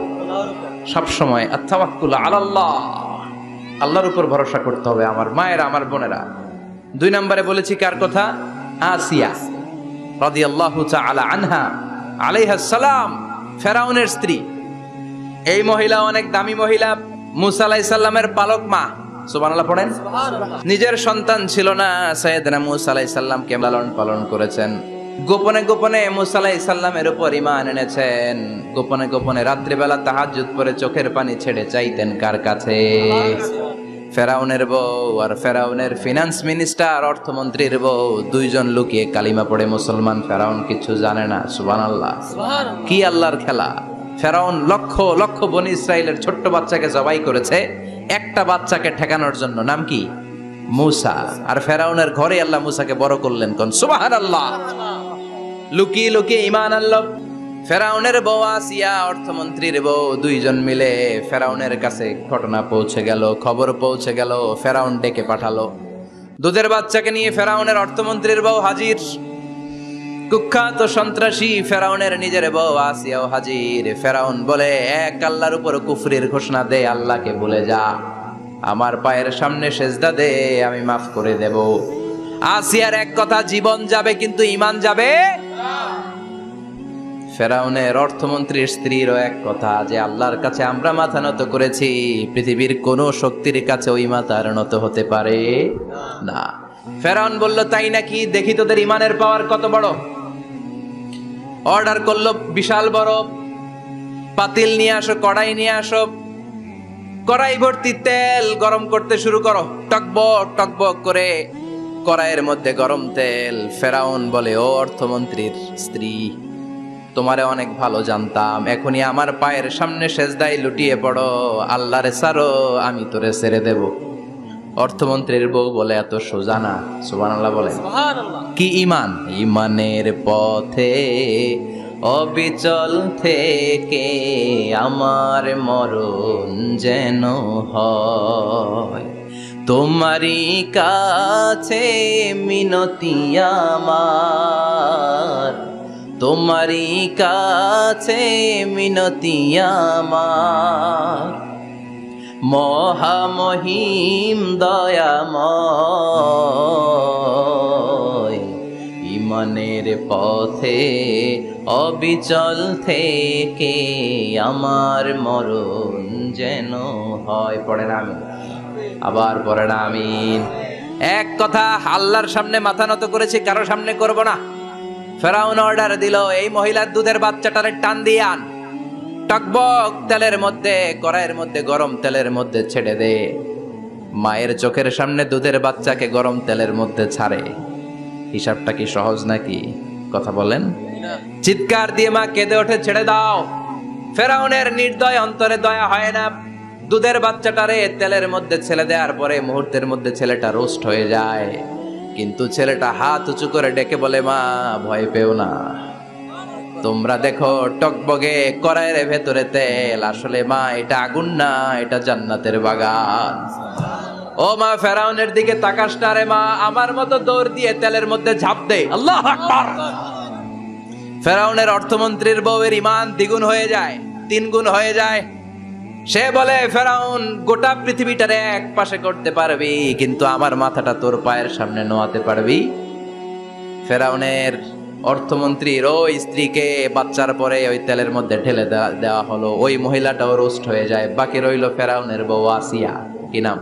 সব সময় আত-তাওয়াক্কুল আলাল্লাহ, আল্লাহর উপর ভরসা করতে হবে আমার মায়েরা, আমার বোনেরা। 2 নম্বরে বলেছি কার কথা? আসিয়া রাদিয়াল্লাহু তাআলা আনহা আলাইহাস সালাম, ফেরাউনের স্ত্রী। এই মহিলা অনেক দামি মহিলা, মুসা আলাইহিস সালামের পালক মা। সুবহানাল্লাহ পড়েন। নিজের সন্তান ছিল না, সাইয়েদনা মুসা আলাইহিস সালামকে লালন পালন করেছেন। গোপনে গোপনে মুসা আলাইহিস সালামের উপর ঈমান এনেছেন। গোপনে গোপনে রাত্রিবেলা তাহাজ্জুদ পড়ে চোখের পানি ছেড়ে চাইতেন কার কাছে? ফেরাউনের বউ আর ফেরাউনের ফিনান্স মিনিস্টার, অর্থমন্ত্রীর বউ, দুইজন লুকিয়ে কালিমা পড়ে মুসলমান। ফেরাউন কিছু জানে না। সুবহানাল্লাহ। কি আল্লাহর খেলা! ফেরাউন লক্ষ লক্ষ বনি ইসরাইলের ছোট্ট বাচ্চাকে জবাই করেছে একটা বাচ্চাকে ঠেকানোর জন্য। নাম কি? মুসা। আর ফেরাউনের ঘরে আল্লাহ মুসাকে বড় করলেন। কোন সুবহানাল্লাহ। লুকিয়ে লুকিয়ে ঈমান আনলো। ফেরাউনের বউ আসিয়া, অর্থমন্ত্রীর বউ, দুইজন মিলে ফেরাউনের কাছে ঘটনা পৌঁছে গেল, খবর পৌঁছে গেল। ফেরাউন ডেকে পাঠালো। দুধের বাচ্চাকে নিয়ে ফেরাউনের অর্থমন্ত্রীর বউ হাজির। কুখ্যাত সন্ত্রাসী ফেরাউনের নিজের বউ আসিয়াও হাজির। ফেরাউন বলে, এক আল্লাহর উপর কুফরির ঘোষণা দে, আল্লাহকে ভুলে যা, আমার পায়ের সামনে সেজদা দে, আমি মাফ করে দেব। আসিয়ার এক কথা, জীবন যাবে কিন্তু ঈমান যাবে না। ফেরাউনের অর্থমন্ত্রীর স্ত্রীরও এক কথা, যে আল্লাহর কাছে আমরা মাথা নত করেছি, পৃথিবীর কোন শক্তির কাছে ওই মাথার নত হতে পারে না। ফেরাউন বলল, তাই নাকি? দেখি তোদের ঈমানের পাওয়ার কত বড়। অর্ডার করলো, বিশাল বড় পাতিল নিয়ে আসো, কড়াই নিয়ে আসো, কড়াই ভর্তি তেল গরম করতে শুরু করো। টকবক টকবক করে কড়াইয়ের মধ্যে গরম তেল। ফেরাউন বলে, ও অর্থমন্ত্রীর স্ত্রী, তোমারে অনেক ভালো জানতাম, এখনই আমার পায়ের সামনে সেজদায় লুটিয়ে পড়ো, আল্লাহরে ছাড়ো, আমি তোরে ছেড়ে দেব। অর্থমন্ত্রীর বউ বলে, এত সোজা না। সুবহানাল্লাহ বলে। কি ঈমান? ঈমানের পথে অবিচল থেকে আমার মরণ যেন হয়, তোমারই কাছে মিনতি আমার, তোমারই কাছে মিনতি আমার, মহামহিম দয়াময়, ঈমানের পথে অবিচল থেকে আমার মরণ যেন হয়। পড়েন আমিন। আবার পড়েন আমিন। এক কথা, আল্লাহর সামনে মাথা নত করেছি, কারো সামনে করব না। ফেরাউন অর্ডার দিল, এই মহিলার দুধের বাচ্চাটারে টান দিয়ে আন, টকবক তেলের মধ্যে, কড়াইয়ের মধ্যে গরম তেলের মধ্যে ছেড়ে দে। মায়ের চোখের সামনে দুধের বাচ্চাকে গরম তেলের মধ্যে ছাড়ে। হিসাবটা কি সহজ নাকি? কথা বলেন। চিৎকার দিয়ে মা কেঁদে ওঠে, ছেড়ে দাও। ফেরাউনের নির্দয় অন্তরে দয়া হয় না। দুধের বাচ্চাটারে তেলের মধ্যে ছেড়ে দেওয়ার পরে মুহূর্তের মধ্যে ছেলেটা রোস্ট হয়ে যায়। কিন্তু ছেলেটা হাত উঁচু করে ডেকে বলে, মা ভয় পেও না, তোমরা দেখো টকবগে কড়াইয়ের ভেতরে তেল, আসলে মা এটা আগুন না, এটা জান্নাতের বাগান। ও মা, ফেরাউনের দিকে তাকাস না রে মা, আমার মতো দৌড় দিয়ে তেলের মধ্যে ঝাঁপ দে। আল্লাহু আকবার। ফেরাউনের অর্থমন্ত্রীর বউয়ের ঈমান দ্বিগুণ হয়ে যায়, 3 গুণ হয়ে যায়। সে বলে ফেরাউন গোটা পৃথিবীটারে এক পাশে করতে পারবি, কিন্তু আমার মাথাটা তোর পায়ের সামনে নোয়াতে পারবি? ফেরাউনের অর্থমন্ত্রীর ওই স্ত্রীকে বাচ্চার পরে ওই তেলের মধ্যে ঢেলে দেওয়া হলো, ওই মহিলাটাও রোস্ট হয়ে যায়। বাকি রইল ফেরাউনের বউ আসিয়া। কি নাম?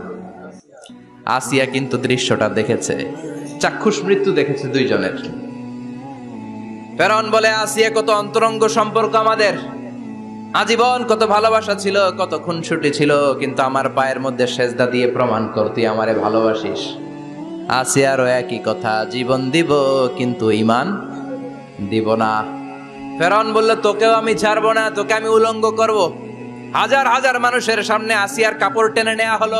আসিয়া কিন্তু দৃশ্যটা দেখেছে, চাক্ষুষ মৃত্যু দেখেছে দুইজনের। ফেরাউন বলে, আসিয়া কত অন্তরঙ্গ সম্পর্ক আমাদের, আজীবন কত ভালোবাসা ছিল, কত খুনসুটি ছিল, কিন্তু আমার পায়ের মধ্যে সেজদা দিয়ে প্রমাণ কর তুই আমারে ভালোবাসিস। আসিয়ারও একই কথা, জীবন দিব কিন্তু ঈমান দিব না। ফেরাউন বলল, তোকেও আমি ছাড়বো না, তোকে আমি উলঙ্গ করব। হাজার হাজার মানুষের সামনে আসিয়ার কাপড় টেনে নেওয়া হলো,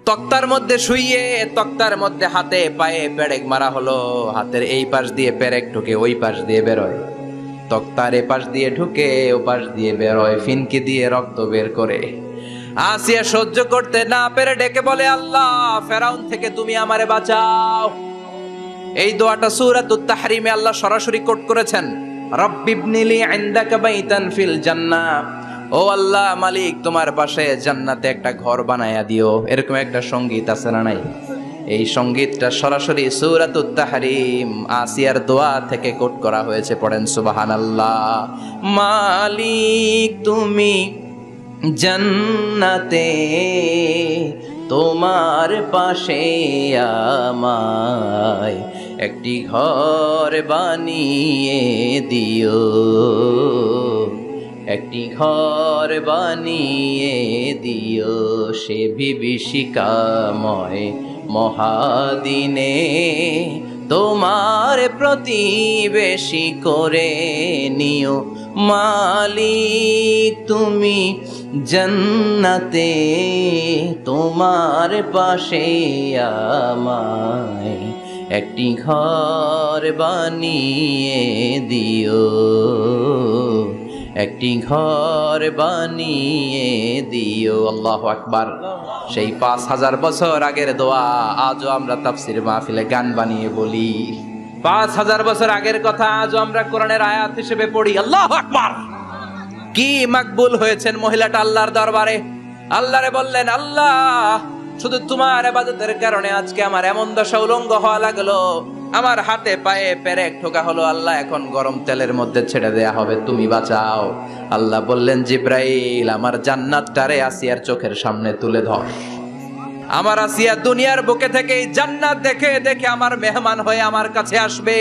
তক্তার মধ্যে শুইয়ে তক্তার মধ্যে হাতে পায়ে পেরেক মারা হলো। হাতের এই পাশ দিয়ে পেরেক ঢুকে ওই পাশ দিয়ে বেরোয়, তক্তার এ পাশ দিয়ে ঢুকে ও পাশ দিয়ে বেরোয়, ফিনকি দিয়ে রক্ত বের করে। আসিয়া সহ্য করতে না পেরে ডেকে বলে, আল্লাহ, ফেরাউন থেকে তুমি আমারে বাঁচাও। এই দোয়াটা সূরাতুত তাহরিমে আল্লাহ সরাসরি কোট করেছেন, রব্বিবনিলি ইনদাকা বাইতান ফিল জান্নাহ। ও আল্লাহ মালিক, তোমার পাশে জান্নাতে একটা ঘর বানায়া দিও। এরকম একটা সঙ্গীত আছে না নাই? এই সঙ্গীতটা সরাসরি সূরাতুত তাহরিম আসিয়ার দোয়া থেকে কোট করা হয়েছে। পড়েন সুবহানাল্লাহ। মালিক তুমি জান্নাতে তোমার পাশে আমায় একটি ঘর বানিয়ে দিও, একটি ঘর বানিয়ে দিও, সে বিভীষিকাময় মহাদিনে তোমার প্রতিবেশী করে নিও। মালিক তুমি জান্নাতে তোমার পাশে আমায় একটি ঘর বানিয়ে দিও, একটি ঘর বানিয়ে দিও। আল্লাহু আকবার। সেই 5000 বছর আগের দোয়া আজও আমরা তাফসীর মাহফিলে গান বানিয়ে বলি। 5000 বছর আগের কথা আজও আমরা কোরআনের আয়াত হিসেবে পড়ি। আল্লাহু আকবার। কি মাকবুল হয়েছেন মহিলাটা আল্লাহর দরবারে। আল্লাহরে বললেন, আল্লাহ, শুধু তোমার ইবাদতের কারণে আজকে আমার এমন দশা উলঙ্গ হওয়া লাগলো, আমার হাতে পায়ে পেরেক ঠোকা হলো। আল্লাহ, এখন গরম তেলের মধ্যে ছেড়ে দেয়া হবে, তুমি বাঁচাও। আল্লাহ বললেন, জিব্রাইল, আমার জান্নাতটারে আসিয়ার চোখের সামনে তুলে ধর। আমার আসিয়া দুনিয়ার বুকে থেকে জান্নাত দেখে দেখে আমার মেহমান হয়ে আমার কাছে আসবে।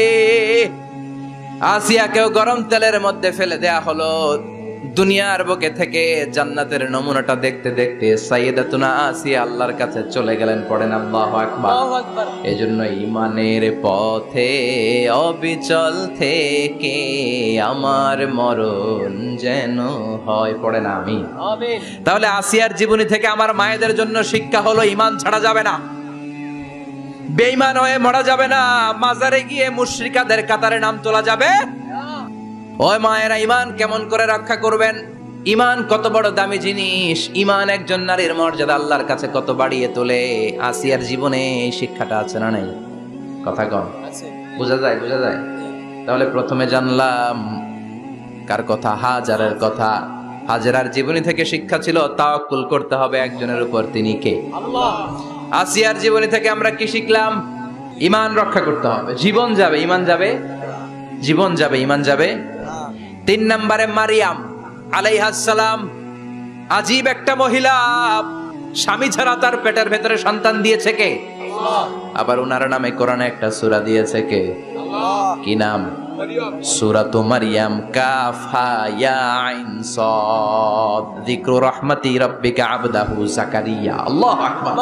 আসিয়াকেও গরম তেলের মধ্যে ফেলে দেয়া হলো। দুনিয়ার বুকে থেকে জান্নাতের নমুনাটা দেখতে দেখতে সাইয়েদাতুনা আসিয়া আল্লাহর কাছে চলে গেলেন। পড়েন আল্লাহু আকবার। এজন্য ঈমানের পথে অবিচল থেকে আমার মরণ যেন হয়। পড়েন আমিন। তাহলে আসিয়ার জীবনী থেকে আমার মায়েদের জন্য শিক্ষা হলো, ঈমান ছাড়া যাবে না, বেঈমান হয়ে মরা যাবে না, মাজারে গিয়ে মুশরিকাদের কাতারে নাম তোলা যাবে। ওই মায়েরা ঈমান কেমন করে রক্ষা করবেন? ঈমান কত বড় দামি জিনিস। ঈমান একজন নারীর মর্যাদা আল্লাহর কাছে কত বাড়িয়ে তোলে। আসিয়ার জীবনে এই শিক্ষাটা আছে না নাই? কথা কম বোঝা যায়? বোঝা যায়? তাহলে প্রথমে জানলাম কার কথা? হাজারের কথা। হাজেরার জীবনী থেকে শিক্ষা ছিল তাওয়াক্কুল করতে হবে একজনের উপর, তিনি কে? আল্লাহ। আসিয়ার জীবনী থেকে আমরা কি শিখলাম? ঈমান রক্ষা করতে হবে। জীবন যাবে, ঈমান যাবে, জীবন যাবে, ঈমান যাবে। 3 নম্বরে মারিয়াম আলাইহাস সালাম, আজীব একটা মহিলা, স্বামী ছাড়া তার পেটের ভেতরে সন্তান দিয়েছে কে? আল্লাহ। আবার উনার নামে কোরআনে একটা সূরা দিয়েছে কে? আল্লাহ। কি নাম? সূরাতু মারইয়াম। কাফ হা ইয়া আইন সাদ, যিকরু রাহমাতি রাব্বিকা আবদাহু যাকারিয়া। আল্লাহু আকবার।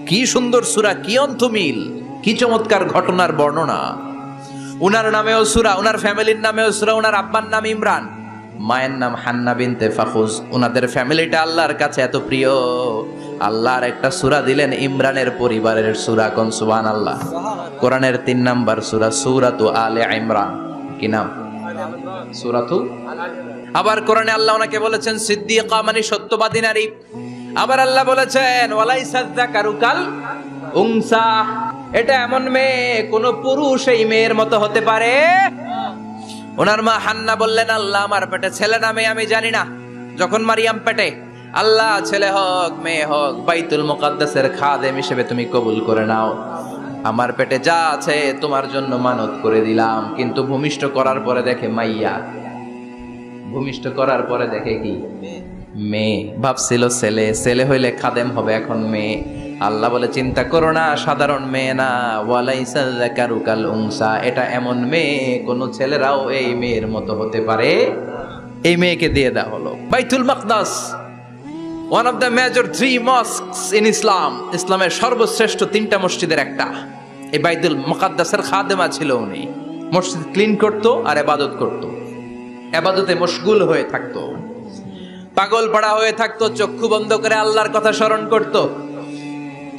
কি সুন্দর সূরা, কি অন্তমিল, কি চমৎকার ঘটনার বর্ণনা। উনার নামেও সূরা, উনার ফ্যামিলির নামেও সূরা। উনার আব্বার নাম ইমরান, মায়ের নাম হান্না বিনতে ফাখুজ। উনাদের ফ্যামিলিটা আল্লাহর কাছে এত প্রিয়, আল্লাহর একটা সূরা দিলেন ইমরানের পরিবারের সূরা। কোন? সুবহানাল্লাহ। কোরআনের 3 নাম্বার সূরা, সূরাতু আলে ইমরান। কি নাম? সূরাতু। আবার কোরআনে আল্লাহ ওনাকে বলেছেন সিদ্দিকা, মানে সত্যবাদী নারী। আবার আল্লাহ বলেছেন ওয়ালাইসা যাকারু কাল উনসা, এটা এমন মেয়ে কোন পুরুষ এই মেয়ের মতো হতে পারে? ওনার মা হান্না বললেন, আল্লাহ, আমার পেটে ছেলে না মেয়ে আমি জানি না, যখন মারিয়াম পেটে, আল্লাহ ছেলে হোক মেয়ে হোক বাইতুল মুকাদ্দাসের খাদেম হিসেবে তুমি কবুল করে নাও। আমার পেটে যা আছে তোমার জন্য মানত করে দিলাম। কিন্তু ভূমিষ্ঠ করার পরে দেখে মাইয়া, ভূমিষ্ঠ করার পরে দেখে কি মেয়ে। ভাবছিল ছেলে, ছেলে হইলে খাদেম হবে, এখন মেয়ে। আল্লাহ বলে চিন্তা করো না, সাধারণ মেয়ে না, ওয়ালাইসাল যাকারু কাল উনসা, এটা এমন মেয়ে কোন ছেলেরাও এই মেয়ের মতো হতে পারে। এই মেয়েকে দিয়ে দেওয়া হলো বাইতুল মাকদাস, one of the major 3 mosques in Islam, ইসলামের সর্বশ্রেষ্ঠ 3টা মসজিদের একটা। এই বাইতুল মুকাদ্দাসের খাদেমা ছিল উনি। মসজিদ ক্লিন করতো আর ইবাদত করতো, ইবাদতে মশগুল হয়ে থাকতো, পাগল পাড়া হয়ে থাকতো, চক্ষু বন্ধ করে আল্লাহর কথা স্মরণ করতো।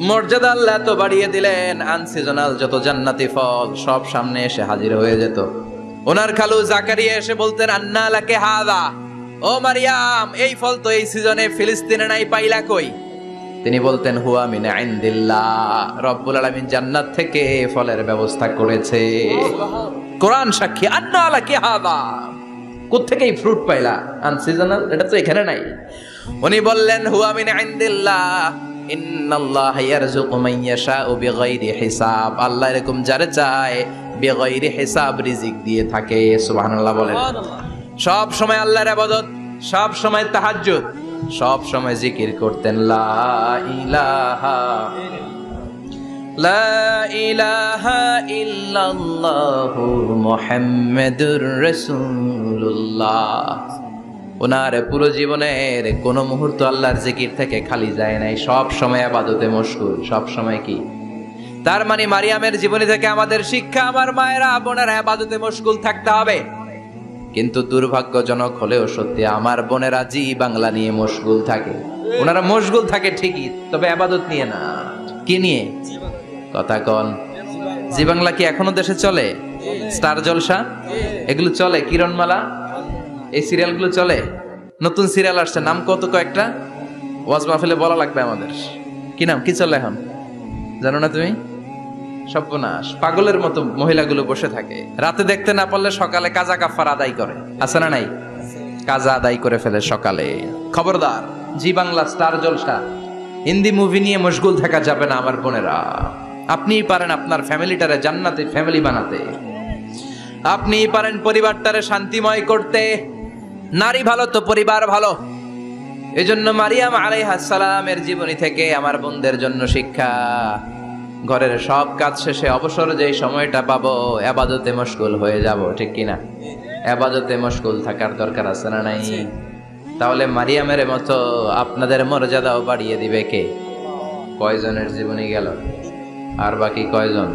মর্যাদা আল্লাহ এত বাড়িয়ে দিলেন, আনসিজনাল যত জান্নাতি ফল সব সামনে এসে হাজির হয়ে যেত। ওনার খালু জাকারিয়া এসে বলতেন, আন্না লাকে হাদা, ও মারিয়াম এই ফল তো এই সিজনে ফিলিস্তিনে নাই, পাইলা কই? তিনি বলতেন, হুয়া মিন ইনদিল্লাহ, রব্বুল আলামিন জান্নাত থেকে ফলের ব্যবস্থা করেছে। কোরআন সাক্ষী, আন্না লাকে হাদা, কোত্থেকে এই ফ্রুট পাইলা? আনসিজনাল, এটা তো এখানে নাই। উনি বললেন, হুয়া মিন ইনদিল্লাহ, ইন্নাল্লাহা ইয়ারযুকু মান ইয়াশাউ বিগাইরি হিসাব, আল্লাহ এরকম যারে চায় বিগাইরি হিসাব রিজিক দিয়ে থাকে। সুবহানাল্লাহ বলেন। সব সময় আল্লাহর ইবাদত, সব সময় তাহাজ্জুদ, সব সময় জিকির করতেন, লা ইলাহা লা ইলাহা ইল্লাল্লাহু মুহাম্মাদুর রাসূলুল্লাহ। ওনার পুরো জীবনের কোন মুহূর্ত আল্লাহর জিকির থেকে খালি যায় নাই, সব সময় ইবাদতে মশগুল, সব সময় কি। তার মানে মারিয়ামের জীবনী থেকে আমাদের শিক্ষা, আমার মায়েরা বোনেরা ইবাদতে মশগুল থাকতে হবে। কিন্তু দুর্ভাগ্যজনক হলেও সত্যি, আমার বোনেরা জি বাংলা নিয়ে মশগুল থাকে। ওনারা মশগুল থাকে ঠিকই, তবে ইবাদত নিয়ে না। কি নিয়ে? কথা কন। জি বাংলা কি এখনো দেশে চলে? স্টার জলসা এগুলো চলে, কিরণমালা, এই সিরিয়ালগুলো চলে। নতুন সিরিয়াল আসছে, নাম কত কয়েকটা, ওয়াজ মাহফিলে বলা লাগবে আমাদের। কি নাম, কি চলে এখন জানো না তুমি? সর্বনাশ, পাগলের মতো মহিলাগুলো বসে থাকে, রাতে দেখতে না পারলে সকালে কাজা কাফার আদায় করে, আছে না নাই? কাজা আদায় করে ফেলে সকালে। খবরদার, জি বাংলা, স্টার জলসা, হিন্দি মুভি নিয়ে মশগুল থাকা যাবে না আমার বোনেরা। আপনিই পারেন আপনার ফ্যামিলিটারে জান্নাতি ফ্যামিলি বানাতে, আপনিই পারেন পরিবারটারে শান্তিময় করতে। নারী ভালো তো পরিবার ভালো। এজন্য মারিয়াম আলাইহিস সালামের জীবনী থেকে আমার বোনদের জন্য শিক্ষা, ঘরের সব কাজ শেষে অবসর যেই সময়টা পাবো ইবাদতে মশগুল হয়ে যাব, ঠিক কিনা? ইবাদতে মশগুল থাকার দরকার আছে না নাই? তাহলে মারিয়ামের মতো আপনাদের মর্যাদাও বাড়িয়ে দিবে কে? কয়জনের জীবনী গেল, আর বাকি কয়জন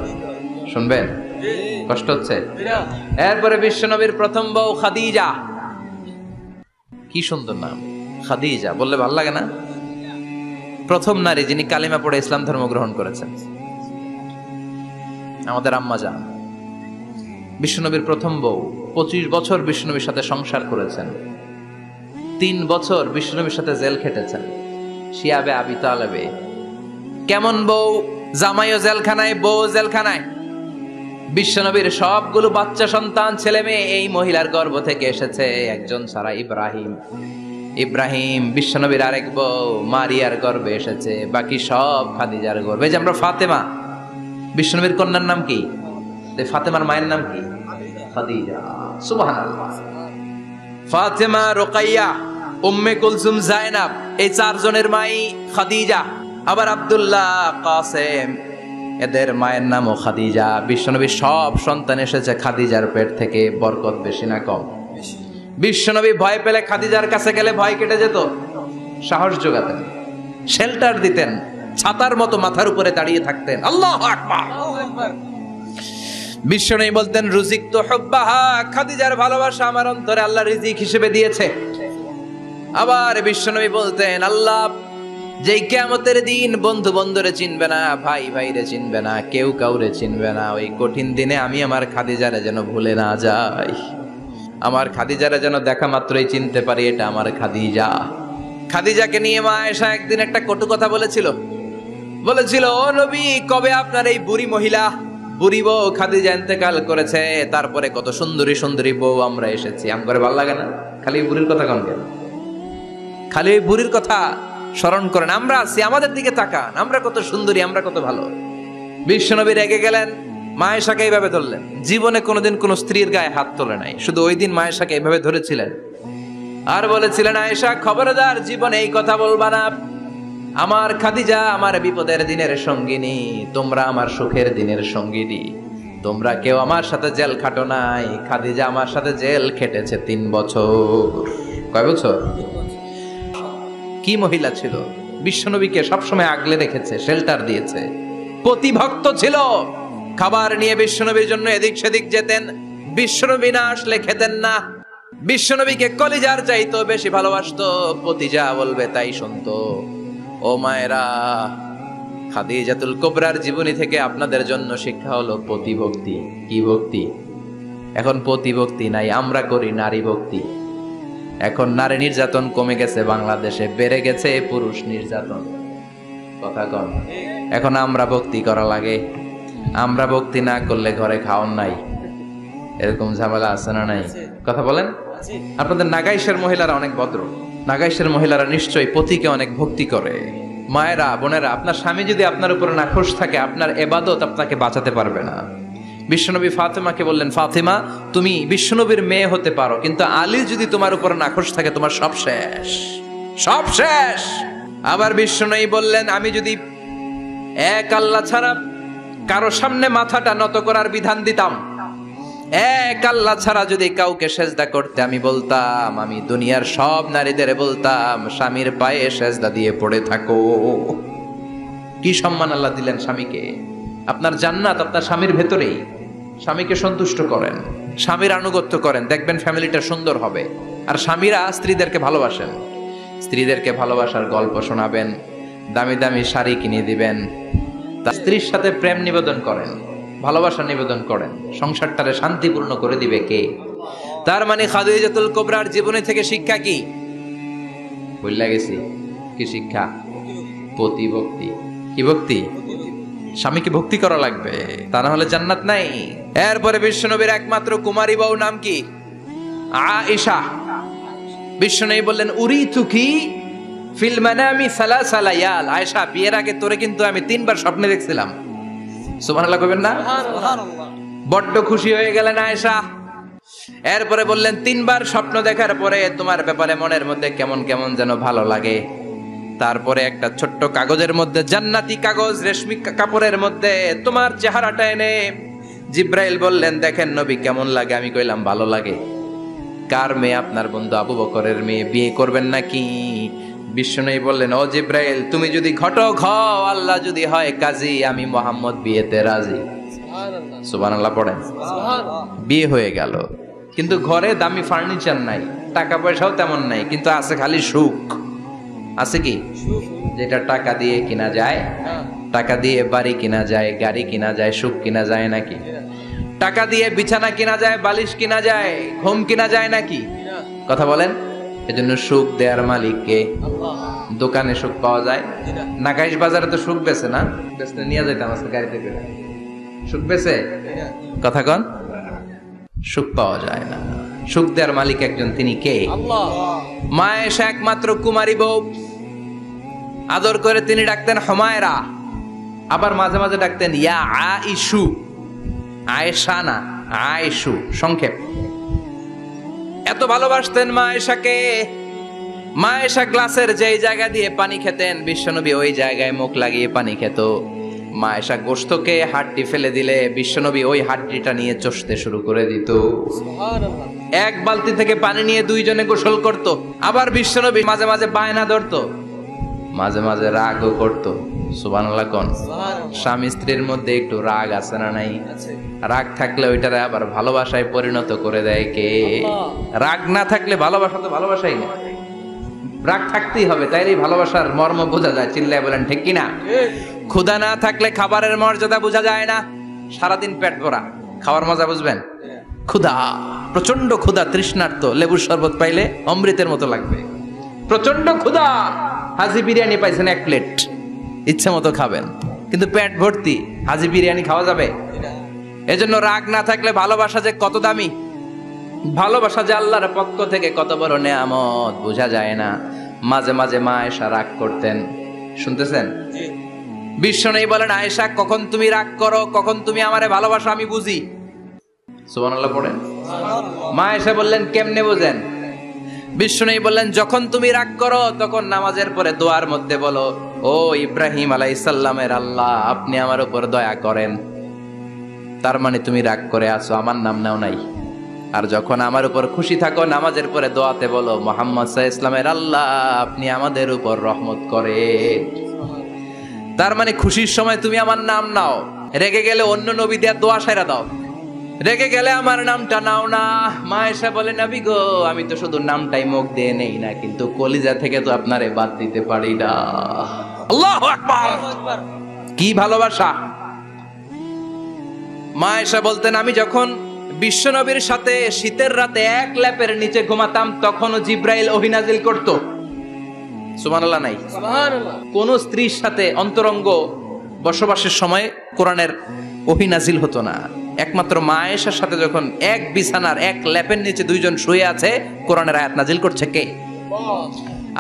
শুনবেন? কষ্ট হচ্ছে? এরপরে বিশ্বনবীর প্রথম বউ খাদিজা। কি সুন্দর নাম, খাদিজা বললে ভালো লাগে না? প্রথম নারী যিনি কালিমা পড়ে ইসলাম ধর্ম গ্রহণ করেছেন, আমাদের আম্মা জান। বিশ্বনবীর প্রথম বউ, 25 বছর বিশ্বনবীর সাথে সংসার করেছেন, 3 বছর বিশ্বনবীর সাথে জেল খেটেছেন, শিয়াবে আবি তালেবে। কেমন বউ? জামাইও জেলখানায়, বউ জেলখানায়। বিশ্বনবীর সবগুলো বাচ্চা সন্তান, ছেলে মেয়ে এই মহিলার গর্ভ থেকে এসেছে, একজন ছাড়া, ইব্রাহিম। ইব্রাহিম বিশ্বনবীর আরেক বউ মারিয়ার গর্ভে এসেছে, বাকি সব খাদিজার গর্ভে। যে আমরা ফাতেমা, বিশ্বনবীর কন্যার নাম কি? ফাতেমার মায়ের নাম কি? খাদিজা। সুবহানাল্লাহ। ফাতেমা, রুকাইয়া, উম্মে কুলসুম, জায়নাব, এই 4 জনের মাই খাদিজা। আবার আব্দুল্লাহ, কাসেম, এদের মায়ের নামও খাদিজা। বিশ্বনবীর সব সন্তান এসেছে খাদিজার পেট থেকে। বরকত বেশি না কম? বিশ্বনবী ভয় পেলে খাদিজার কাছে গেলে ভয় কেটে যেত, সাহস যোগাতেন, শেল্টার দিতেন, ছাতার মতো মাথার উপরে দাঁড়িয়ে থাকতেন। আল্লাহু আকবার। বিশ্বনবী বলতেন, রুজিক তো হুব্বাহা, খাদিজার ভালোবাসা আমার অন্তরে আল্লাহ রিজিক হিসেবে দিয়েছে। আবার বিশ্বনবী বলতেন, আল্লাহ যেই কিয়ামতের দিন বন্ধু বন্ধুরে চিনবে না, ভাই ভাইরে চিনবে না, কেউ কাউরে চিনবে না, ওই কঠিন দিনে আমি আমার খাদিজারে যেন ভুলে না যাই, আমার খাদিজারে যেন দেখা মাত্রই চিনতে পারি এটা আমার খাদিজা। খাদিজাকে নিয়ে মা আয়েশা একদিন একটা কটু কথা বলেছিল। ও নবী, কবে আপনার এই বুড়ি মহিলা, বুড়ি বউ খাদিজা ইন্তেকাল করেছে, তারপরে কত সুন্দরী সুন্দরী বউ আমরা এসেছি, আম করে ভালো লাগে না? খালি বুড়ির কথা কন কেন? খালি ওই বুড়ির কথা স্মরণ করেন। আমরা আছি, আমাদের দিকে তাকান, আমরা কত সুন্দরী, আমরা কত ভালো। বিশ্বনবী রেগে গেলেন, মা আয়েশাকে এইভাবে ধরলেন। জীবনে কোনোদিন কোন স্ত্রীর গায়ে হাত তোলে নাই, শুধু ওই দিন মা আয়েশাকে এইভাবে ধরেছিলেন আর বলেছিলেন, আয়েশা খবরদার জীবনে এই কথা বলবা না। আমার খাদিজা আমার বিপদের দিনের সঙ্গিনী, তোমরা আমার সুখের দিনের সঙ্গিনী। তোমরা কেউ আমার সাথে জেল খাটো নাই, খাদিজা আমার সাথে জেল খেটেছে 3 বছর। কয় বছর? কি মহিলা ছিল! বিশ্বনবীকে সবসময় আগলে রেখেছে, শেল্টার দিয়েছে। প্রতিভক্ত ছিল, খাবার নিয়ে বিশ্বনবীর জন্য এদিক সেদিক যেতেন। বিশ্বনবী না আসলে খেতেন না। বিশ্বনবীকে কলিজার চাইতো বেশি ভালোবাসতো, পতি যা বলবে তাই শুনতো। ও মায়েরা, খাদিজাতুল কুবরার জীবনী থেকে আপনাদের জন্য শিক্ষা হলো প্রতিভক্তি। কি ভক্তি? এখন প্রতিভক্তি নাই, আমরা করি নারী ভক্তি। এখন নারী নির্যাতন কমে গেছে বাংলাদেশে, বেড়ে গেছে পুরুষ নির্যাতন। কথা কম। এখন আমরা ভক্তি করা লাগে। আমরা ভক্তি না করলে ঘরে খাওয়ান নাই, এরকম ঝামেলা আছে না নাই? কথা বলেন। আপনাদের নাগাইশের মহিলারা অনেক ভদ্র, নাগাইশের মহিলারা নিশ্চয়ই পতিকে অনেক ভক্তি করে। মায়েরা, বোনেরা, আপনার স্বামী যদি আপনার উপরে নাখোশ থাকে, আপনার এবাদত আপনাকে বাঁচাতে পারবে না। বিশ্বনবী ফাতেমাকে বললেন, ফাতেমা তুমি বিশ্বনবীর মেয়ে হতে পারো, কিন্তু আলী যদি তোমার উপরে নাখোশ থাকে তোমার সব শেষ, সব শেষ। আবার বিশ্বনবী বললেন, আমি যদি এক আল্লাহ ছাড়া কারো সামনে মাথাটা নত করার বিধান দিতাম, এক আল্লাহ ছাড়া যদি কাউকে সেজদা করতে আমি বলতাম, আমি দুনিয়ার সব নারীদের বলতাম স্বামীর পায়ে সেজদা দিয়ে পড়ে থাকো। কি সম্মান আল্লাহ দিলেন স্বামীকে! আপনার জান্নাত আপনার স্বামীর ভেতরেই। স্বামীকে সন্তুষ্ট করেন, স্বামীর আনুগত্য করেন, দেখবেন ফ্যামিলিটা সুন্দর হবে। আর স্বামীরা স্ত্রীদেরকে ভালোবাসেন, স্ত্রীদেরকে ভালোবাসার গল্প শোনাবেন, দামি দামি শাড়ি কিনে দিবেন, তার স্ত্রীর সাথে প্রেম নিবেদন করেন, ভালোবাসা নিবেদন করেন। সংসারটারে শান্তিপূর্ণ করে দিবে কে? তার মানে খাদিজাতুল কুবরার জীবনী থেকে শিক্ষা কি? বললা গেছি কি শিক্ষা? প্রতিভক্তি। কি ভক্তি? স্বামীকে ভক্তি করা লাগবে, তা না হলে জান্নাত নাই। এরপরে বিশ্বনবীর একমাত্র কুমারী বউ নাম কি? আয়েশা। বিশ্বনবী বললেন, উরিতু কি ফিল মানামি সালাসা লায়াল। আয়েশা, বিয়ের আগে তোরে কিন্তু আমি 3 বার স্বপ্নে দেখছিলাম। সুবহানাল্লাহ কইবেন না? বড্ড খুশি হয়ে গেলেন আয়েশা। এরপরে বললেন, 3 বার স্বপ্ন দেখার পরে তোমার ব্যাপারে মনের মধ্যে কেমন কেমন যেন ভালো লাগে। তারপরে একটা ছোট্ট কাগজের মধ্যে, জান্নাতি কাগজ, রেশমি কাপড়ের মধ্যে তোমার চেহারাটা এনে জিব্রাইল বললেন, দেখেন নবী কেমন লাগে? আমি কইলাম ভালো লাগে। কার মেয়ে? আপনার বন্ধু আবু বকরের মেয়ে, বিয়ে করবেন নাকি? বিশ্বনবী বললেন, ও জিব্রাইল, তুমি যদি ঘটক হও, আল্লাহ যদি হয় কাজী, আমি মুহাম্মদ বিয়েতে রাজি। সুবহানাল্লাহ পড়েন। বিয়ে হয়ে গেল, কিন্তু ঘরে দামি ফার্নিচার নাই, টাকা পয়সাও তেমন নাই, কিন্তু আছে খালি সুখ। আছে কি? যেটা টাকা দিয়ে কিনা যায়, টাকা দিয়ে বাড়ি কিনা যায়, গাড়ি কিনা যায়, সুখ কিনা যায় নাকি? টাকা দিয়ে বিছানা কিনা যায়, বালিশ কিনা যায়, ঘুম কিনা যায় নাকি? কথা বলেন। এজন্য সুখ দেয়ার মালিক কে? দোকানে সুখ পাওয়া যায়? নাগাইশ বাজারে তো সুখ বেছে না, বেচতে নিয়ে যাইতাম আজকে গাড়িতে করে। সুখ বেছে? কথা কন। সুখ পাওয়া যায় না। সুখ দেয়ার মালিক একজন, তিনি কে? মা আয়েশা একমাত্র কুমারী বউ। আদর করে তিনি ডাকতেন হুমায়রা, আবার মাঝে মাঝে ডাকতেন ইয়া আইশু। আয়েশা না, আয়েশু, সংক্ষেপ। এত ভালোবাসতেন মা আয়েশাকে। মা আয়েশা গ্লাসের যেই জায়গা দিয়ে পানি খেতেন, বিশ্বনবী ওই জায়গায় মুখ লাগিয়ে পানি খেত। মা আয়েশা গোশতকে হাড্ডি ফেলে দিলে বিশ্বনবী ওই হাড্ডিটা নিয়ে চষতে শুরু করে দিত। এক বালতি থেকে পানি নিয়ে 2 জনে গোসল করত। আবার বিশ্বনবী মাঝে মাঝে বায়না ধরতো, মাঝে মাঝে রাগও করত। সুবহানাল্লাহ কোন? স্বামী স্ত্রীর মধ্যে একটু রাগ আছে না নাই? রাগ থাকলে ওইটারে আবার ভালোবাসায় পরিণত করে দেয় কে? রাগ না থাকলে ভালোবাসা তো ভালোবাসাই না, রাগ থাকতেই হবে, তাইলে ভালোবাসার মর্ম বোঝা যায়। চিল্লায় বলেন ঠিক কিনা? ক্ষুধা না থাকলে খাবারের মর্যাদা বোঝা যায় না। সারাদিন পেট ভরা, খাওয়ার মজা বুঝবেন? ক্ষুধা, প্রচন্ড ক্ষুধা, তৃষ্ণার্ত, লেবুর শরবত পাইলে অমৃতের মতো লাগবে। প্রচন্ড ক্ষুধা, হাজি বিরিয়ানি পাইছেন 1 প্লেট, ইচ্ছে মতো খাবেন, কিন্তু পেট ভর্তি, হাজি বিরিয়ানি খাওয়া যাবে? এজন্য রাগ না থাকলে ভালোবাসা যে কত দামি, ভালোবাসা যে আল্লাহর পক্ষ থেকে কত বড় নেয়ামত বোঝা যায় না। মাঝে মাঝে মা আয়েশা রাগ করতেন। শুনতেছেন? বিশ্বনবী বলেন, আয়েশা কখন তুমি রাগ করো, কখন তুমি আমারে ভালোবাসো আমি বুঝি। সুবহানাল্লাহ পড়েন। মা আয়েশা বললেন, কেমনে বোঝেন? বিশ্বনবী বললেন, যখন তুমি রাগ করো তখন নামাজের পরে দোয়ার মধ্যে বলো, ও ইব্রাহিম আলাইহিস সালামের আল্লাহ, আপনি আমার উপর দয়া করেন। তার মানে তুমি রাগ করে আছো, আমার নাম নাও নাই। আর যখন আমার উপর খুশি থাকো নামাজের পরে দোয়াতে বলো, মুহাম্মদ সাল্লাল্লাহু আলাইহি ওয়াসাল্লামের আল্লাহ, আপনি আমাদের উপর রহমত করেন। তার মানে খুশির সময় তুমি আমার নাম নাও, রেগে গেলে অন্য নবী দেয়া দোয়া সাইরা দাও, রেগে গেলে আমার নামটা নাও না। মা আয়েশা বলে, নবী গো, আমি তো শুধু নামটাই মুখ দিয়ে নেই না, কিন্তু কলিজা থেকে তো আপনারে বাদ দিতে পারি না। আল্লাহু আকবার! কি ভালোবাসা! মা আয়েশা বলতেন, আমি যখন বিশ্বনবীর সাথে শীতের রাতে এক ল্যাপের নিচে ঘুমাতাম তখনও জিব্রাইল ওহী নাজিল করত। সুবহানাল্লাহ নাই? সুবহানাল্লাহ। কোন স্ত্রীর সাথে অন্তরঙ্গ বসবাসের সময় কোরআনের ওহী নাজিল হতো না। একমাত্র মা আয়েশার সাথে যখন এক বিছানার এক ল্যাপের নিচে দুইজন শুয়ে আছে, কোরআনের আয়াত নাজিল করছে কে?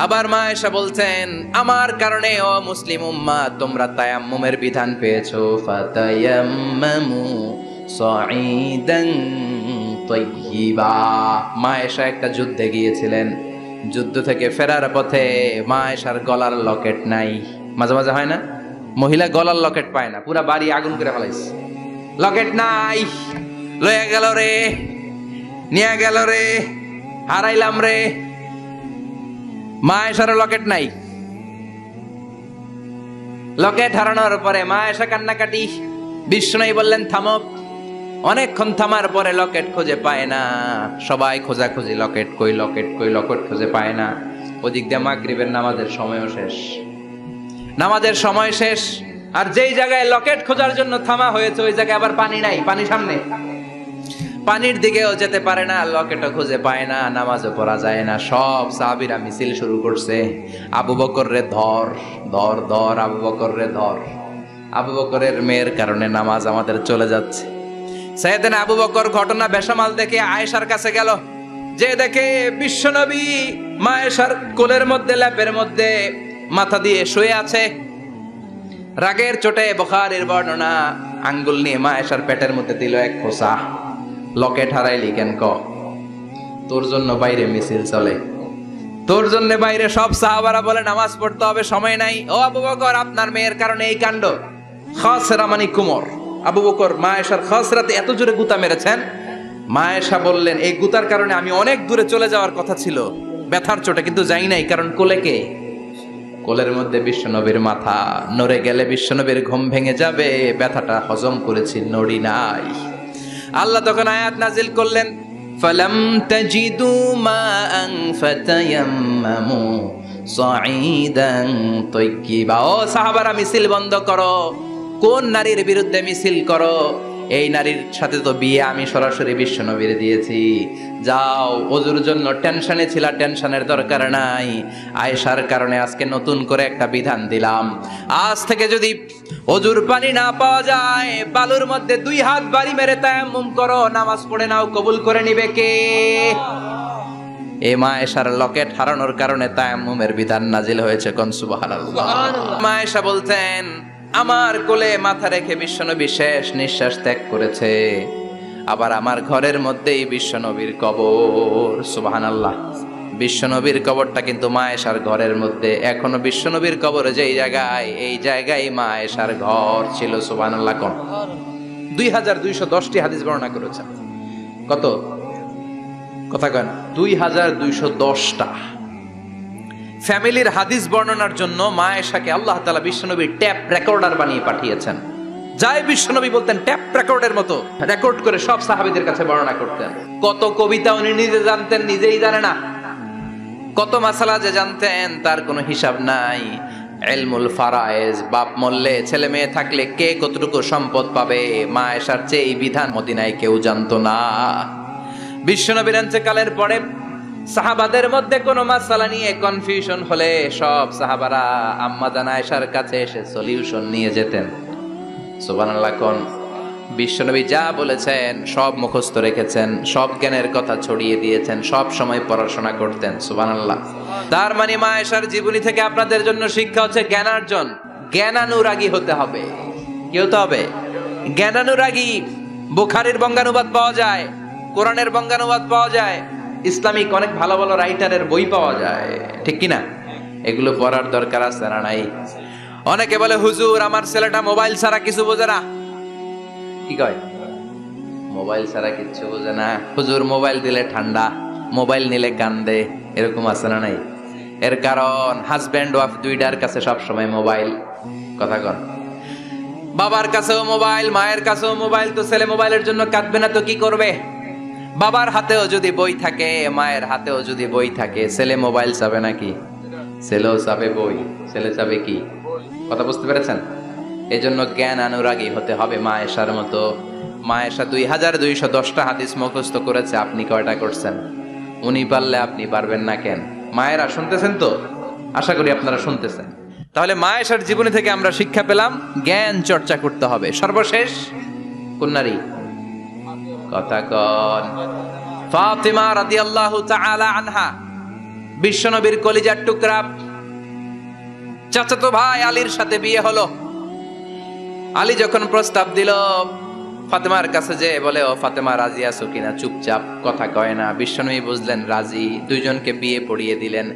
আবার মা আয়েশা বলছেন, আমার কারণে ও মুসলিম উম্মাহ তোমরা তায়াম্মুমের বিধান পেয়েছো। ফাতায়াম্মামু সাঈদান তাইয়্যিবা। মা আয়েশা একটা যুদ্ধে গিয়েছিলেন, যুদ্ধ থেকে ফেরার পথে মা আয়েশার গলার লকেট নাই। মাঝে মাঝে হয় না, মহিলা গলার লকেট পায় না, পুরা বাড়ি আগুন করে ফেলাইছে, লকেট নাই, লয়ে গেল রে, নিয়ে গেল রে, হারাইলাম রে। মা আয়েশার লকেট নাই। লকেট হারানোর পরে মা আয়েশা কান্নাকাটি। বিশ্বনবী বললেন, থামো। অনেকক্ষণ থামার পরে লকেট খুঁজে পায় না, সবাই খোঁজাখুঁজি, লকেট কই, লকেট কই, লকেট খুঁজে পায় না। ওদিক দিয়ে মাগরিবের নামাজের সময়ও শেষ, নামাজের সময় শেষ। আর যেই জায়গায় লকেট খোঁজার জন্য থামা হয়েছে ওই জায়গায় আবার পানি নাই, পানি সামনে, পানির দিকেও যেতে পারে না, লকেটও খুঁজে পায় না, নামাজও পড়া যায় না। সব সাহাবীরা মিছিল শুরু করছে, আবু বকর রে ধর, ধর, ধর, আবু বকর রে ধর। আবু বকরের মেয়ের কারণে নামাজ আমাদের চলে যাচ্ছে। সাইয়েদনা আবু বকর ঘটনা বেসামাল দেখে আয়েশার কাছে গেল, যে দেখে বিশ্বনবী মা আয়েশার কোলের মধ্যে, ল্যাপের মধ্যে মাথা দিয়ে শুয়ে আছে। রাগের চোটে বুখারীর বর্ণনা, আঙ্গুল নিয়ে মা আয়েশার পেটের মধ্যে দিল এক খোঁচা। লকেট হারাইলি কেন? ক, তোর জন্য বাইরে মিছিল চলে, তোর জন্য বাইরে সব সাহাবারা বলে নামাজ পড়তে হবে, সময় নাই। ও আবু বকর, আপনার মেয়ের কারণে এই কাণ্ড। খাসরা মানে কুমর। আবু বকর মা আয়েশার খাসরাতে এত জোরে গুতা মেরেছেন, মা আয়েশা বললেন, এই গুতার কারণে আমি অনেক দূরে চলে যাওয়ার কথা ছিল ব্যথার চোটে, কিন্তু যাই নাই, কারণ কোলে কে? কোলের মধ্যে বিশ্বনবীর মাথা, নড়ে গেলে বিশ্বনবীর ঘুম ভেঙে যাবে, ব্যথাটা হজম করেছি, নড়ি নাই। আল্লাহ তখন আয়াত নাজিল করলেন, ফালাম তাজিদু মাআন ফাতায়াম্মামু সাঈদান তাইয়্যিবা। ও সাহাবারা, মিছিল বন্ধ করো। কোন নারীর বিরুদ্ধে মিছিল করো? এই নারীর সাথে তো বিয়ে আমি সরাসরি বিশ্বনবীর দিয়েছি। যাও, ওযুর জন্য টেনশনে ছিলা, টেনশনের দরকার নাই। আয়েশার কারণে আজকে নতুন করে একটা বিধান দিলাম, আজ থেকে যদি ওযুর পানি না পাওয়া যায়, বালুর মধ্যে 2 হাত বাড়ি মেরে তায়াম্মুম করো, নামাজ পড়ে নাও, কবুল করে নিবে কে? এই মা আয়েশার লকেট হারানোর কারণে তায়াম্মুমের বিধান নাজিল হয়েছে। কোন সুবহানাল্লাহ। মা আয়েশা বলতেন, আমার কোলে মাথা রেখে বিশ্বনবী শেষ নিঃশ্বাস ত্যাগ করেছে, আবার আমার ঘরের মধ্যেই বিশ্বনবীর কবর। সুবহানাল্লাহ। বিশ্বনবীর কবরটা কিন্তু মা আয়েশার ঘরের মধ্যে। এখনো বিশ্বনবীর কবর যেই জায়গায়, এই জায়গায় মা আয়েশার ঘর ছিল। সুবহানাল্লাহ। কোন 2210টি হাদিস বর্ণনা করেছেন। কত কথা কেন? 2210টা। ফ্যামিলির হাদিস বর্ণনার জন্য মা আয়েশাকে আল্লাহ তাআলা বিশ্বনবীর ট্যাপ রেকর্ডার বানিয়ে পাঠিয়েছেন। যাই বিশ্বনবী বলতেন, ট্যাপ রেকর্ডের মতো রেকর্ড করে সব সাহাবীদের কাছে বর্ণনা করতেন। কত কবিতা উনি নিজে জানতেন, নিজেই জানে না। কত মাসালা যে জানতেন তার কোনো হিসাব নাই। ইলমুল ফারায়েজ, বাপ মরলে ছেলে মেয়ে থাকলে কে কতটুকু সম্পদ পাবে, মা আয়েশার চেয়ে এই বিধান মদিনায় কেউ জানতো না। বিশ্বনবীর ইন্তেকালের পরে সাহাবাদের মধ্যে কোনো মাসালা নিয়ে কনফিউশন হলে সব সাহাবারা আম্মা জান আয়েশার কাছে এসে সলিউশন নিয়ে যেতেন। সুবহানাল্লাহ। কোন বিশ্বনবী যা বলেছেন সব মুখস্থ রেখেছেন, সব জ্ঞানের কথা ছড়িয়ে দিয়েছেন, সব সময় পড়াশোনা করতেন। সুবহানাল্লাহ। তার মানে মা আয়েশার জীবনী থেকে আপনাদের জন্য শিক্ষা হচ্ছে জ্ঞানার্জন, জ্ঞানানুরাগী হতে হবে। কি হতে হবে? জ্ঞানানুরাগী। বুখারীর বঙ্গানুবাদ পাওয়া যায়, কোরআনের বঙ্গানুবাদ পাওয়া যায়, ইসলামিক অনেক ভালো ভালো রাইটারের বই পাওয়া যায়, ঠিক কিনা? এগুলো পড়ার দরকার আছে না নাই? অনেকে বলে হুজুর আমার ছেলেটা মোবাইল ছাড়া কিছু বোঝে না। কি কয়? মোবাইল ছাড়া কিচ্ছু বোঝে না। হুজুর মোবাইল দিলে ঠান্ডা, মোবাইল নিলে কান্দে, এরকম আছে না নাই? এর কারণ হাজব্যান্ড ওয়াইফ দুইটার কাছে সব সময় মোবাইল। কথা কন। বাবার কাছেও মোবাইল, মায়ের কাছেও মোবাইল, তো ছেলে মোবাইলের জন্য কাঁদবে না তো কি করবে? বাবার হাতেও যদি বই থাকে, মায়ের হাতেও যদি বই থাকে, ছেলে মোবাইল চাবে নাকি? ছেলেও চাবে বই, ছেলে চাবে কি? কথা বুঝতে পেরেছেন? এই জন্য জ্ঞান অনুরাগী হতে হবে মা আয়েশার মতো। মা আয়েশা 2210টা হাদিস মুখস্থ করেছে, আপনি কয়টা করছেন? উনি পারলে আপনি পারবেন না কেন? মায়েরা শুনতেছেন তো? আশা করি আপনারা শুনতেছেন। তাহলে মা আয়েশার জীবনী থেকে আমরা শিক্ষা পেলাম জ্ঞান চর্চা করতে হবে। সর্বশেষ কোন নারী? কথা কন। ফাতিমা রাদিয়াল্লাহু তাআলা আনহা, বিশ্বনবীর কলিজার টুকরা। চাচাতো ভাই আলীর সাথে বিয়ে হলো। আলী যখন প্রস্তাব দিল ফাতেমার কাছে, যে বলে ও ফাতেমা রাজি আছো কিনা? চুপচাপ, কথা কয় না। বিশ্বনবী বুঝলেন রাজি, দুইজনকে বিয়ে পড়িয়ে দিলেন।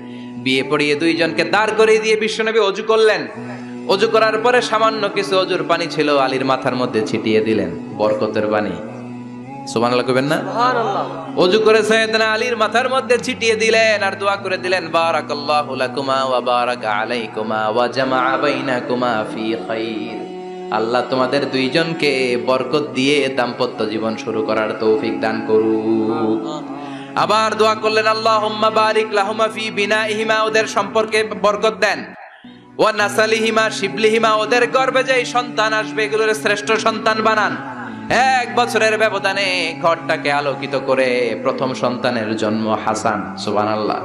বিয়ে পড়িয়ে দুইজনকে দাঁড় করিয়ে দিয়ে বিশ্বনবী ওযু করলেন। ওযু করার পরে সামান্য কিছু ওযুর পানি ছিল, আলীর মাথার মধ্যে ছিটিয়ে দিলেন, বরকতের পানি। সুবহানাল্লাহ কইবেন না? সুবহানাল্লাহ। ওযু করে সাইয়েদনা আলীর মাথার মধ্যে ছিটিয়ে দিলেন আর দোয়া করে দিলেন, বারাকাল্লাহু লাকুমা ওয়া বারাকা আলাইকুমা ওয়া জামাআ বাইনাকুমা ফি খাইর। আল্লাহ তোমাদের দুইজনকে বরকত দিয়ে দাম্পত্য জীবন শুরু করার তৌফিক দান করুক। আবার দোয়া করলেন, আল্লাহুম্মা বারিক লাহুমা ফি বিনাইহিমা, ওদের সম্পর্কে বরকত দেন। ওয়া নাসালিহিমা, শিবলিহিমা, ওদের গর্ভে যে সন্তান আসবে এগুলোর শ্রেষ্ঠ সন্তান বানান। 1 বছরের ব্যবধানে ঘরটাকে আলোকিত করে প্রথম সন্তানের জন্ম হাসান। সুবহানাল্লাহ।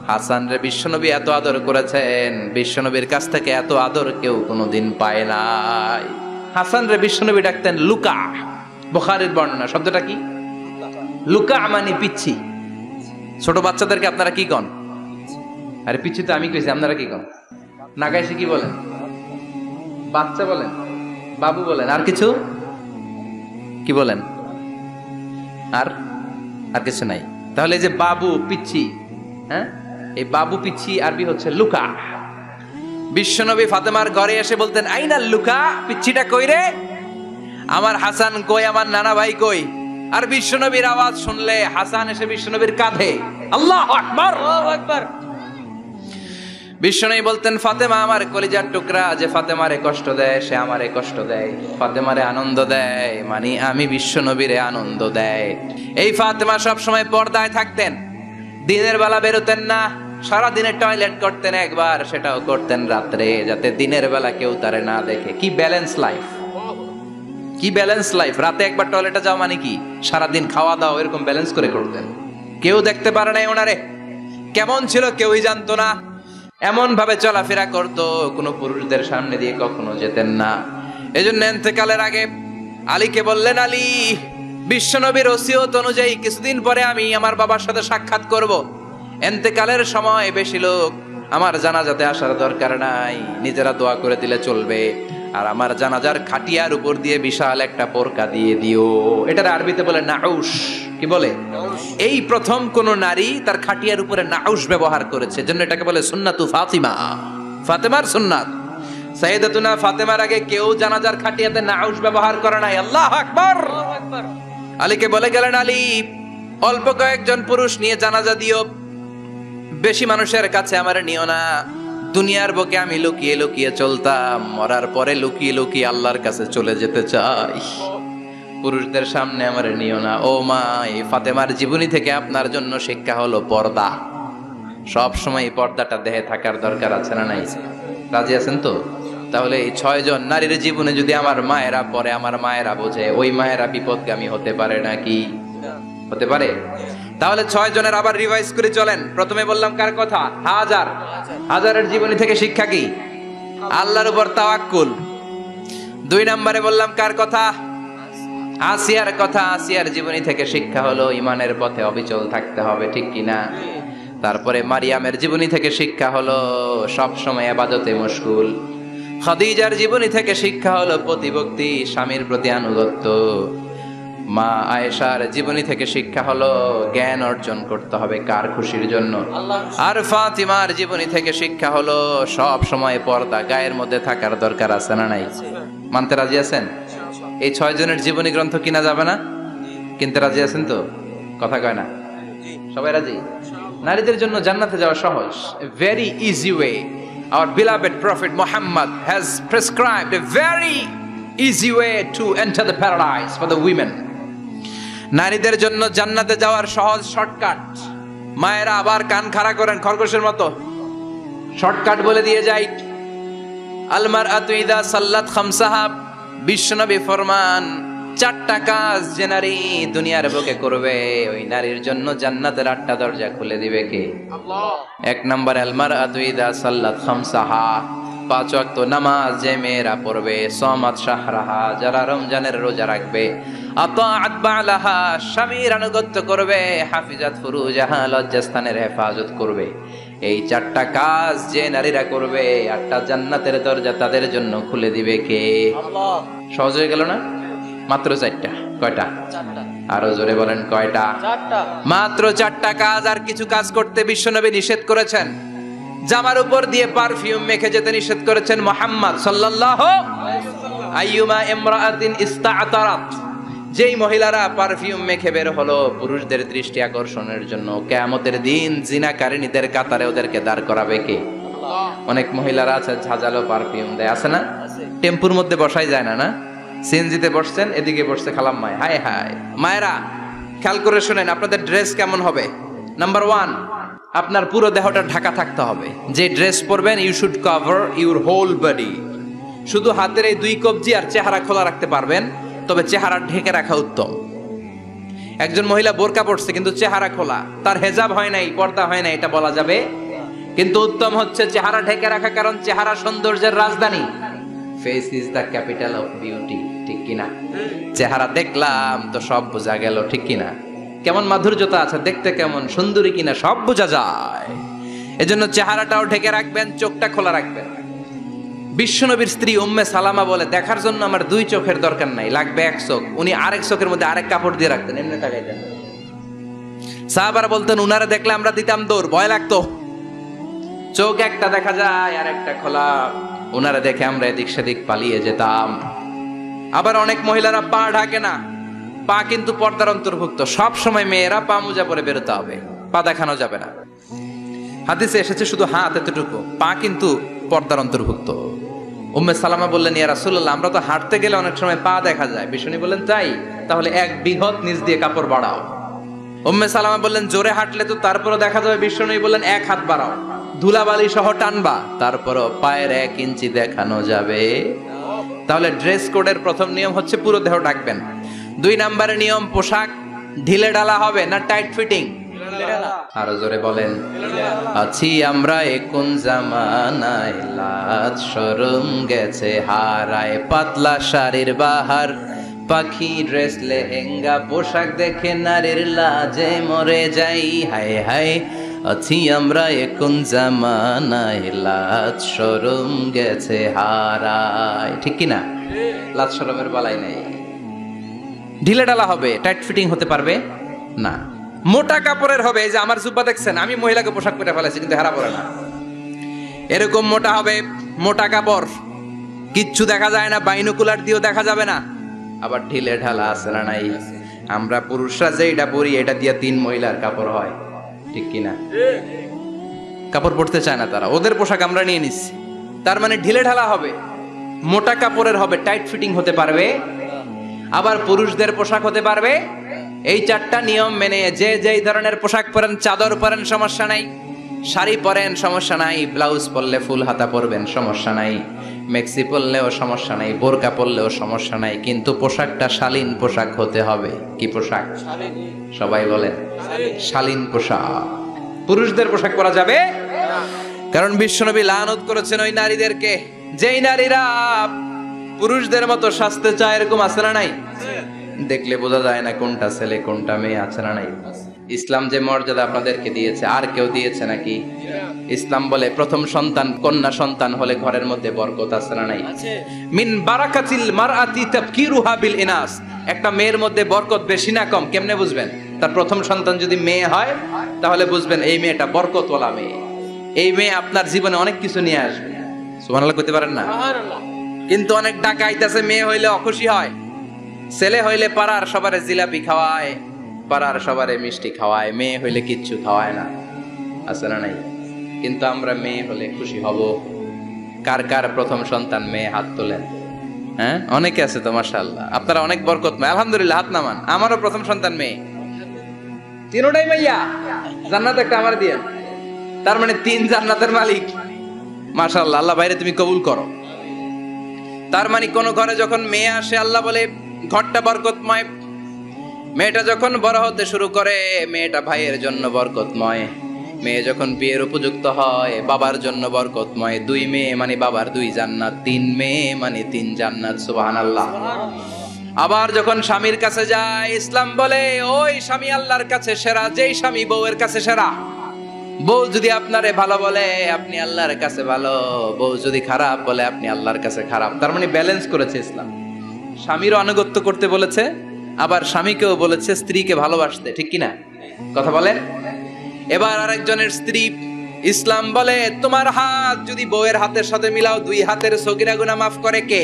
হাসান রে বিশ্বনবী এত আদর করেছেন, বিশ্বনবীর কাছ থেকে এত আদর কেউ কোনোদিন পায় নাই। হাসান রে বিশ্বনবী ডাকতেন লুকা। বুখারীর বর্ণনা। শব্দটা কি? লুকা মানে পিচ্ছি। ছোট বাচ্চাদেরকে আপনারা কি কন? আরে পিচ্ছি তো আমি কইছি, আপনারা কি কন? নাগাইছে কি বলেন? বাচ্চা বলেন, বাবু বলেন, আর কিছু কি বলেন? আর আর কিছু নাই। তাহলে এই যে বাবু পিচ্ছি, হ্যাঁ, এই বাবু পিচ্ছি আরবি হচ্ছে লুকা। বিশ্বনবী ফাতেমার ঘরে এসে বলতেন, আইনাল লুকা, পিচ্ছিটা কই রে? আমার হাসান কই, আমার নানা ভাই কই? আর বিশ্বনবীর আওয়াজ শুনলে হাসান এসে বিশ্বনবীর কাঁধে। আল্লাহু আকবার, আল্লাহু আকবার। বিশ্বনবী বলতেন, ফাতেমা আমার কলিজার টুকরা, যে ফাতেমারে কষ্ট দেয় সে আমারে কষ্ট দেয়, ফাতেমারে আনন্দ দেয় মানে আমি বিশ্বনবীরে আনন্দ দেয়। এই ফাতেমা সব সময় পর্দায় থাকতেন, দিনের বেলা বেরোতেন না, সারা দিনে টয়লেট করতেন একবার, সেটাও করতেন রাত্রে, যাতে দিনের বেলা কেউ তারে না দেখে। কি ব্যালেন্স লাইফ, কি ব্যালেন্স লাইফ! রাতে একবার টয়লেটে যাওয়া মানে কি সারাদিন খাওয়া দাওয়া এরকম ব্যালেন্স করে করতেন। কেউ দেখতে পারে নাই ওনারে, কেমন ছিল কেউই জানতো না। এমন ভাবে চলাফেরা করতো, কোনো পুরুষদের সামনে দিয়ে কখনো যেতেন না। এজন্য ইন্তেকালের আগে আলীকে বললেন, আলী, বিশ্বনবীর ওসিয়ত অনুযায়ী কিছুদিন পরে আমি আমার বাবার সাথে সাক্ষাৎ করব। ইন্তেকালের সময় বেশি লোক আমার জানাজাতে আসার দরকার নাই, নিজেরা দোয়া করে দিলে চলবে। আর আমার জানাজার খাটিয়ার উপর দিয়ে বিশাল একটা বোরকা দিয়ে দিও। এটার আরবিতে বলে নাউশ। কি বলে? এই প্রথম কোন নারী তার খাটিয়ার উপরে নাউশ ব্যবহার করেছে, জন্য এটাকে বলে সুন্নাতু ফাতিমা, ফাতেমার সুন্নাত। সাইয়েদাতুনা ফাতেমার আগে কেউ জানাজার খাটিয়াতে নাউশ ব্যবহার করে নাই। আল্লাহু আকবার। আলীকে বলে গেলেন, আলী, অল্প কয়েকজন পুরুষ নিয়ে জানাজা দিও, বেশি মানুষের কাছে আমার নিও না। দুনিয়ার বুকে আমি লুকিয়ে লুকিয়ে চলতাম, মরার পরে লুকিয়ে লুকিয়ে আল্লাহর কাছে চলে যেতে চাই, পুরুষদের সামনে আমার নিও না। ও মা, এই ফাতেমার জীবনী থেকে আপনার জন্য শিক্ষা হলো পর্দা। সব সময় পর্দাটা দেহে থাকার দরকার আছে না নাই? রাজি আছেন তো? তাহলে এই 6 জন নারীর জীবনে যদি আমার মায়েরা পরে, আমার মায়েরা বোঝে, ওই মায়েরা বিপদগামী হতে পারে নাকি? হতে পারে। তাহলে 6 জনের আবার রিভাইজ করে চলেন। প্রথমে বললাম কার কথা? হাজার। হাজারের জীবনী থেকে শিক্ষা কি? আল্লাহর উপর তাওয়াক্কুল। 2 নম্বরে বললাম কার কথা? আসিয়ার কথা, আসিয়ার জীবনী থেকে শিক্ষা হলো ইমানের পথে অবিচল থাকতে হবে, ঠিক কিনা? তারপরে মারিয়ামের জীবনী থেকে শিক্ষা হলো সব সময় ইবাদতে মশগুল। খাদিজার জীবনী থেকে শিক্ষা হলো প্রতিভক্তি, স্বামীর প্রতি আনুগত্য। মা আয়েশার জীবনী থেকে শিক্ষা হলো জ্ঞান অর্জন করতে হবে কার খুশির জন্য। আর ফাতিমার জীবনী থেকে শিক্ষা হলো সব সময় পর্দা গায়ের মধ্যে থাকার দরকার আছে না নাই? মানতে রাজি আছেন? এই 6 জনের জীবনী গ্রন্থ কিনা যাবে না? কিনতে রাজি আছেন তো? কথা কয় না? সবাই রাজি? নারীদের জন্য জান্নাতে যাওয়া সহজ, a very easy way. Our beloved Prophet Muhammad has prescribed a very easy way to enter the paradise for the women. নারীদের জন্য জান্নাতে যাওয়ার সহজ শর্টকাট। মায়েরা আবার কান খাড়া করেন খরগোশের মতো, শর্টকাট বলে দিয়ে যাই। আলমারআতু ইযা সাল্লাত খামসাহা, বিশ্বনবী ফরমান 4টা কাজ যে নারী দুনিয়ার বুকে করবে ওই নারীর জন্য জান্নাতের 8টা দরজা খুলে দিবে কে? আল্লাহ। 1 নাম্বার আলমারআতু ইযা সাল্লাত খামসাহা, 5 ওয়াক্ত নামাজ যে মেয়েরা পড়বে, সামাত শাহরাহা, যারা রমজানের রোজা রাখবে, আতাআত বালাহা, স্বামীর আনুগত্য করবে, হাফিজাত ফুরুজাহা, লজ্জাস্থানের হেফাজত করবে। এই 4টা কাজ যে নারীরা করবে 8টা জান্নাতের দরজা তাদের জন্য খুলে দিবে কে? আল্লাহ। সহজ হয়ে গেল না? মাত্র 4টা। কয়টা? 4টা। আরো জোরে বলেন কয়টা? 4টা। মাত্র 4টা কাজ। আর কিছু কাজ করতে বিশ্বনবী নিষেধ করেছেন। জামার উপর দিয়ে পারফিউম মেখে যেতে নিষেধ করেছেন মুহাম্মদ সাল্লাল্লাহু আলাইহি ওয়াসাল্লাম। আইয়ুমা ইমরাআতিন ইস্তা'তারাত, যেই মহিলারা পারফিউম মেখে বের হলো পুরুষদের দৃষ্টি আকর্ষণের জন্য, কিয়ামতের দিন জিনাকারিনীদের কাতারে ওদেরকে দাঁড় করাবে কে? আল্লাহ। অনেক মহিলারা আছে ঝাঁঝালো পারফিউম দেয়, আছে না? টেম্পুর মধ্যে বসাই যায় না, না? সিএনজিতে বসছেন, এদিকে বসছে খালাম্মাই, হায় হায়। মায়েরা খেয়াল করে শুনেন, আপনাদের ড্রেস কেমন হবে? নাম্বার 1, আপনার পুরো দেহটা ঢাকা থাকতে হবে। যে ড্রেস পরবেন you should cover your whole body. শুধু হাতের এই 2 কবজি আর চেহারা খোলা রাখতে পারবেন, তবে চেহারা ঢেকে রাখা উত্তম। একজন মহিলা বোরকা পরছে কিন্তু চেহারা খোলা, তার হেজাব হয় নাই, পর্দা হয় নাই, এটা বলা যাবে? কিন্তু উত্তম হচ্ছে চেহারা ঢেকে রাখা, কারণ চেহারা সৌন্দর্যের রাজধানী। Face is the capital of beauty, ঠিক কিনা? চেহারা দেখলাম তো সব বোঝা গেল, ঠিক কিনা? কেমন মাধুর্যতা আছে, দেখতে কেমন সুন্দরী কিনা সব বোঝা যায়। এজন্য চেহারাটাও ঢেকে রাখবেন, চোখটা খোলা রাখবেন। বিশ্বনবীর স্ত্রী উম্মে সালামা বলে, দেখার জন্য আমার 2 চোখের দরকার নাই, লাগবে 1 চোখ। উনি আরেক চোখের মধ্যে আরেক কাপড় দিয়ে রাখতেন, এমনি তাকাইতেন। সাহাবারা বলতেন উনারা দেখলে আমরা দিতাম দৌড়, ভয় লাগতো। চোখ একটা দেখা যায় আর একটা খোলা, উনারা দেখে আমরা এদিক সেদিক পালিয়ে যেতাম। আবার অনেক মহিলারা পা ঢাকে না, পা কিন্তু পর্দার অন্তর্ভুক্ত। সব সময় মেয়েরা পা মোজা পরে বেরোতে হবে, পা দেখানো যাবে না। হাদিসে এসেছে শুধু হাত এতটুকু, পা কিন্তু পর্দার অন্তর্ভুক্ত। উম্মে সালামা বললেন, ইয়া রাসূলুল্লাহ, আমরা তো হাঁটতে গেলে অনেক সময় পা দেখা যায়। বিষ্ণু বললেন, তাই? তাহলে 1 বৃহৎ নিচ দিয়ে কাপড় বাড়াও। উম্মে সালামা বললেন, জোরে হাঁটলে তো তারপরও দেখা যাবে। বিষ্ণু বললেন, 1 হাত বাড়াও, ধুলাবালি সহ টানবা, তারপরও পায়ের 1 ইঞ্চি দেখানো যাবে। তাহলে ড্রেস কোডের প্রথম নিয়ম হচ্ছে পুরো দেহ ঢাকবেন। 2 নম্বরের নিয়ম, পোশাক ঢিলে ঢালা হবে না টাইট ফিটিং? আরো জোরে বলেন। আছি আমরা কোন জামানায়, লাজ শরম গেছে হারায়, পাতলা শাড়ির বাহার, পাখি ড্রেস লেহেঙ্গা, পোশাক দেখে নারীর লাজে মরে যাই, হায় হায়। আছি আমরা কোন জামানায়, লাজ শরম গেছে হারায়, ঠিক কিনা? লাজ শরমের বালাই নেই। ঢিলে ঢালা হবে, টাইট ফিটিং হতে পারবে না। মোটা কাপড়ের হবে, এই যে আমার জুব্বা দেখছেন, আমি মহিলাকে পোশাক পরে ফেলেছি কিন্তু হেরা পরে না, এরকম মোটা হবে। মোটা কাপড়, কিচ্ছু দেখা যায় না, বাইনোকুলার দিয়েও দেখা যাবে না। আবার ঢিলে ঢালা আছে না নাই? আমরা পুরুষরা যে এটা পরি, এটা দিয়ে 3 মহিলার কাপড় হয়, ঠিক কিনা? কাপড় পরতে চায় না তারা, ওদের পোশাক আমরা নিয়ে নিচ্ছি। তার মানে ঢিলে ঢালা হবে, মোটা কাপড়ের হবে, টাইট ফিটিং হতে পারবে। আবার পুরুষদের পোশাক হতে পারবে। এই 4টা নিয়ম মেনে যে যেই ধরনের পোশাক পরেন, চাদর পরেন সমস্যা নাই, শাড়ি পরেন সমস্যা নাই, ব্লাউজ পরলে ফুল হাতা পরবেন সমস্যা নাই, মেক্সি পরলেও সমস্যা নাই, বোরকা পরলেও সমস্যা নাই, কিন্তু পোশাকটা শালীন পোশাক হতে হবে। কি পোশাক? সবাই বলেন, শালীন পোশাক। পুরুষদের পোশাক পরা যাবে না, কারণ বিশ্বনবী লানত করেছেন ওই নারীদেরকে যেই নারীরা পুরুষদের মতো সাজতে চায়। এরকম আছে না নাই? দেখলে বোঝা যায় না কোনটা ছেলে কোনটা মেয়ে, আছে না নাই? ইসলাম যে মর্যাদা আপনাদেরকে দিয়েছে আর কেউ দিয়েছে নাকি? ইসলাম বলে প্রথম সন্তান কন্যা সন্তান হলে ঘরের মধ্যে বরকত, আছে না নাই? মিন বারাকাতিল মারআতি তাবকিরুহা বিল ইনাস। একটা মেয়ের মধ্যে বরকত বেশি না কম কেমনে বুঝবেন? তার প্রথম সন্তান যদি মেয়ে হয় তাহলে বুঝবেন এই মেয়েটা বরকতওয়ালা মেয়ে। এই মেয়ে আপনার জীবনে অনেক কিছু নিয়ে আসবে। সুবহানাল্লাহ কইতে পারেন না? কিন্তু অনেক ডাকাইতেছে মেয়ে হইলে অখুশি হয়, ছেলে হইলে পাড়ার সবারে জিলাপি খাওয়ায়, পাড়ার সবারে মিষ্টি খাওয়ায়, মেয়ে হইলে কিচ্ছু খাওয়ায় না, আছে না নাই? কিন্তু আমরা মেয়ে হলে খুশি হব। কার কার প্রথম সন্তান মেয়ে হাত তোলেন? হ্যাঁ, অনেকে আছে তো মাশাআল্লাহ। আপনারা অনেক বরকতময়, আলহামদুলিল্লাহ, হাত নামান। আমারও প্রথম সন্তান মেয়ে, তিনটাই মাইয়া। জান্নাত একটা আমার দিয়ে, তার মানে 3 জান্নাতের মালিক। মাশাআল্লাহ, আল্লাহ বাইরে তুমি কবুল করো। তার মানে কোন ঘরে যখন মেয়ে আসে আল্লাহ বলে ঘরটা বরকতময়। মেয়েটা যখন বড় হতে শুরু করে মেয়েটা ভাইয়ের জন্য বরকতময়। মেয়ে যখন বিয়ের উপযুক্ত হয় বাবার জন্য বরকতময়। 2 মেয়ে মানে বাবার 2 জান্নাত, 3 মেয়ে মানে 3 জান্নাত। সুবহানাল্লাহ। আবার যখন স্বামীর কাছে যায় ইসলাম বলে ওই স্বামী আল্লাহর কাছে সেরা, যেই স্বামী বউয়ের কাছে সেরা। বউ যদি আপনারে ভালো বলে আপনি আল্লাহর কাছে ভালো, বউ যদি খারাপ বলে আপনি আল্লাহর কাছে খারাপ। তার মানে ব্যালেন্স করেছে ইসলাম। স্বামীরও আনুগত্য করতে বলেছে, আবার স্বামীকেও বলেছে স্ত্রীকে ভালোবাসতে, ঠিক কিনা? কথা বলেন। এবার আরেকজনের স্ত্রী, ইসলাম বলে তোমার হাত যদি বউয়ের হাতের সাথে মিলাও 2 হাতের সগীরা গুনাহ মাফ করে কে?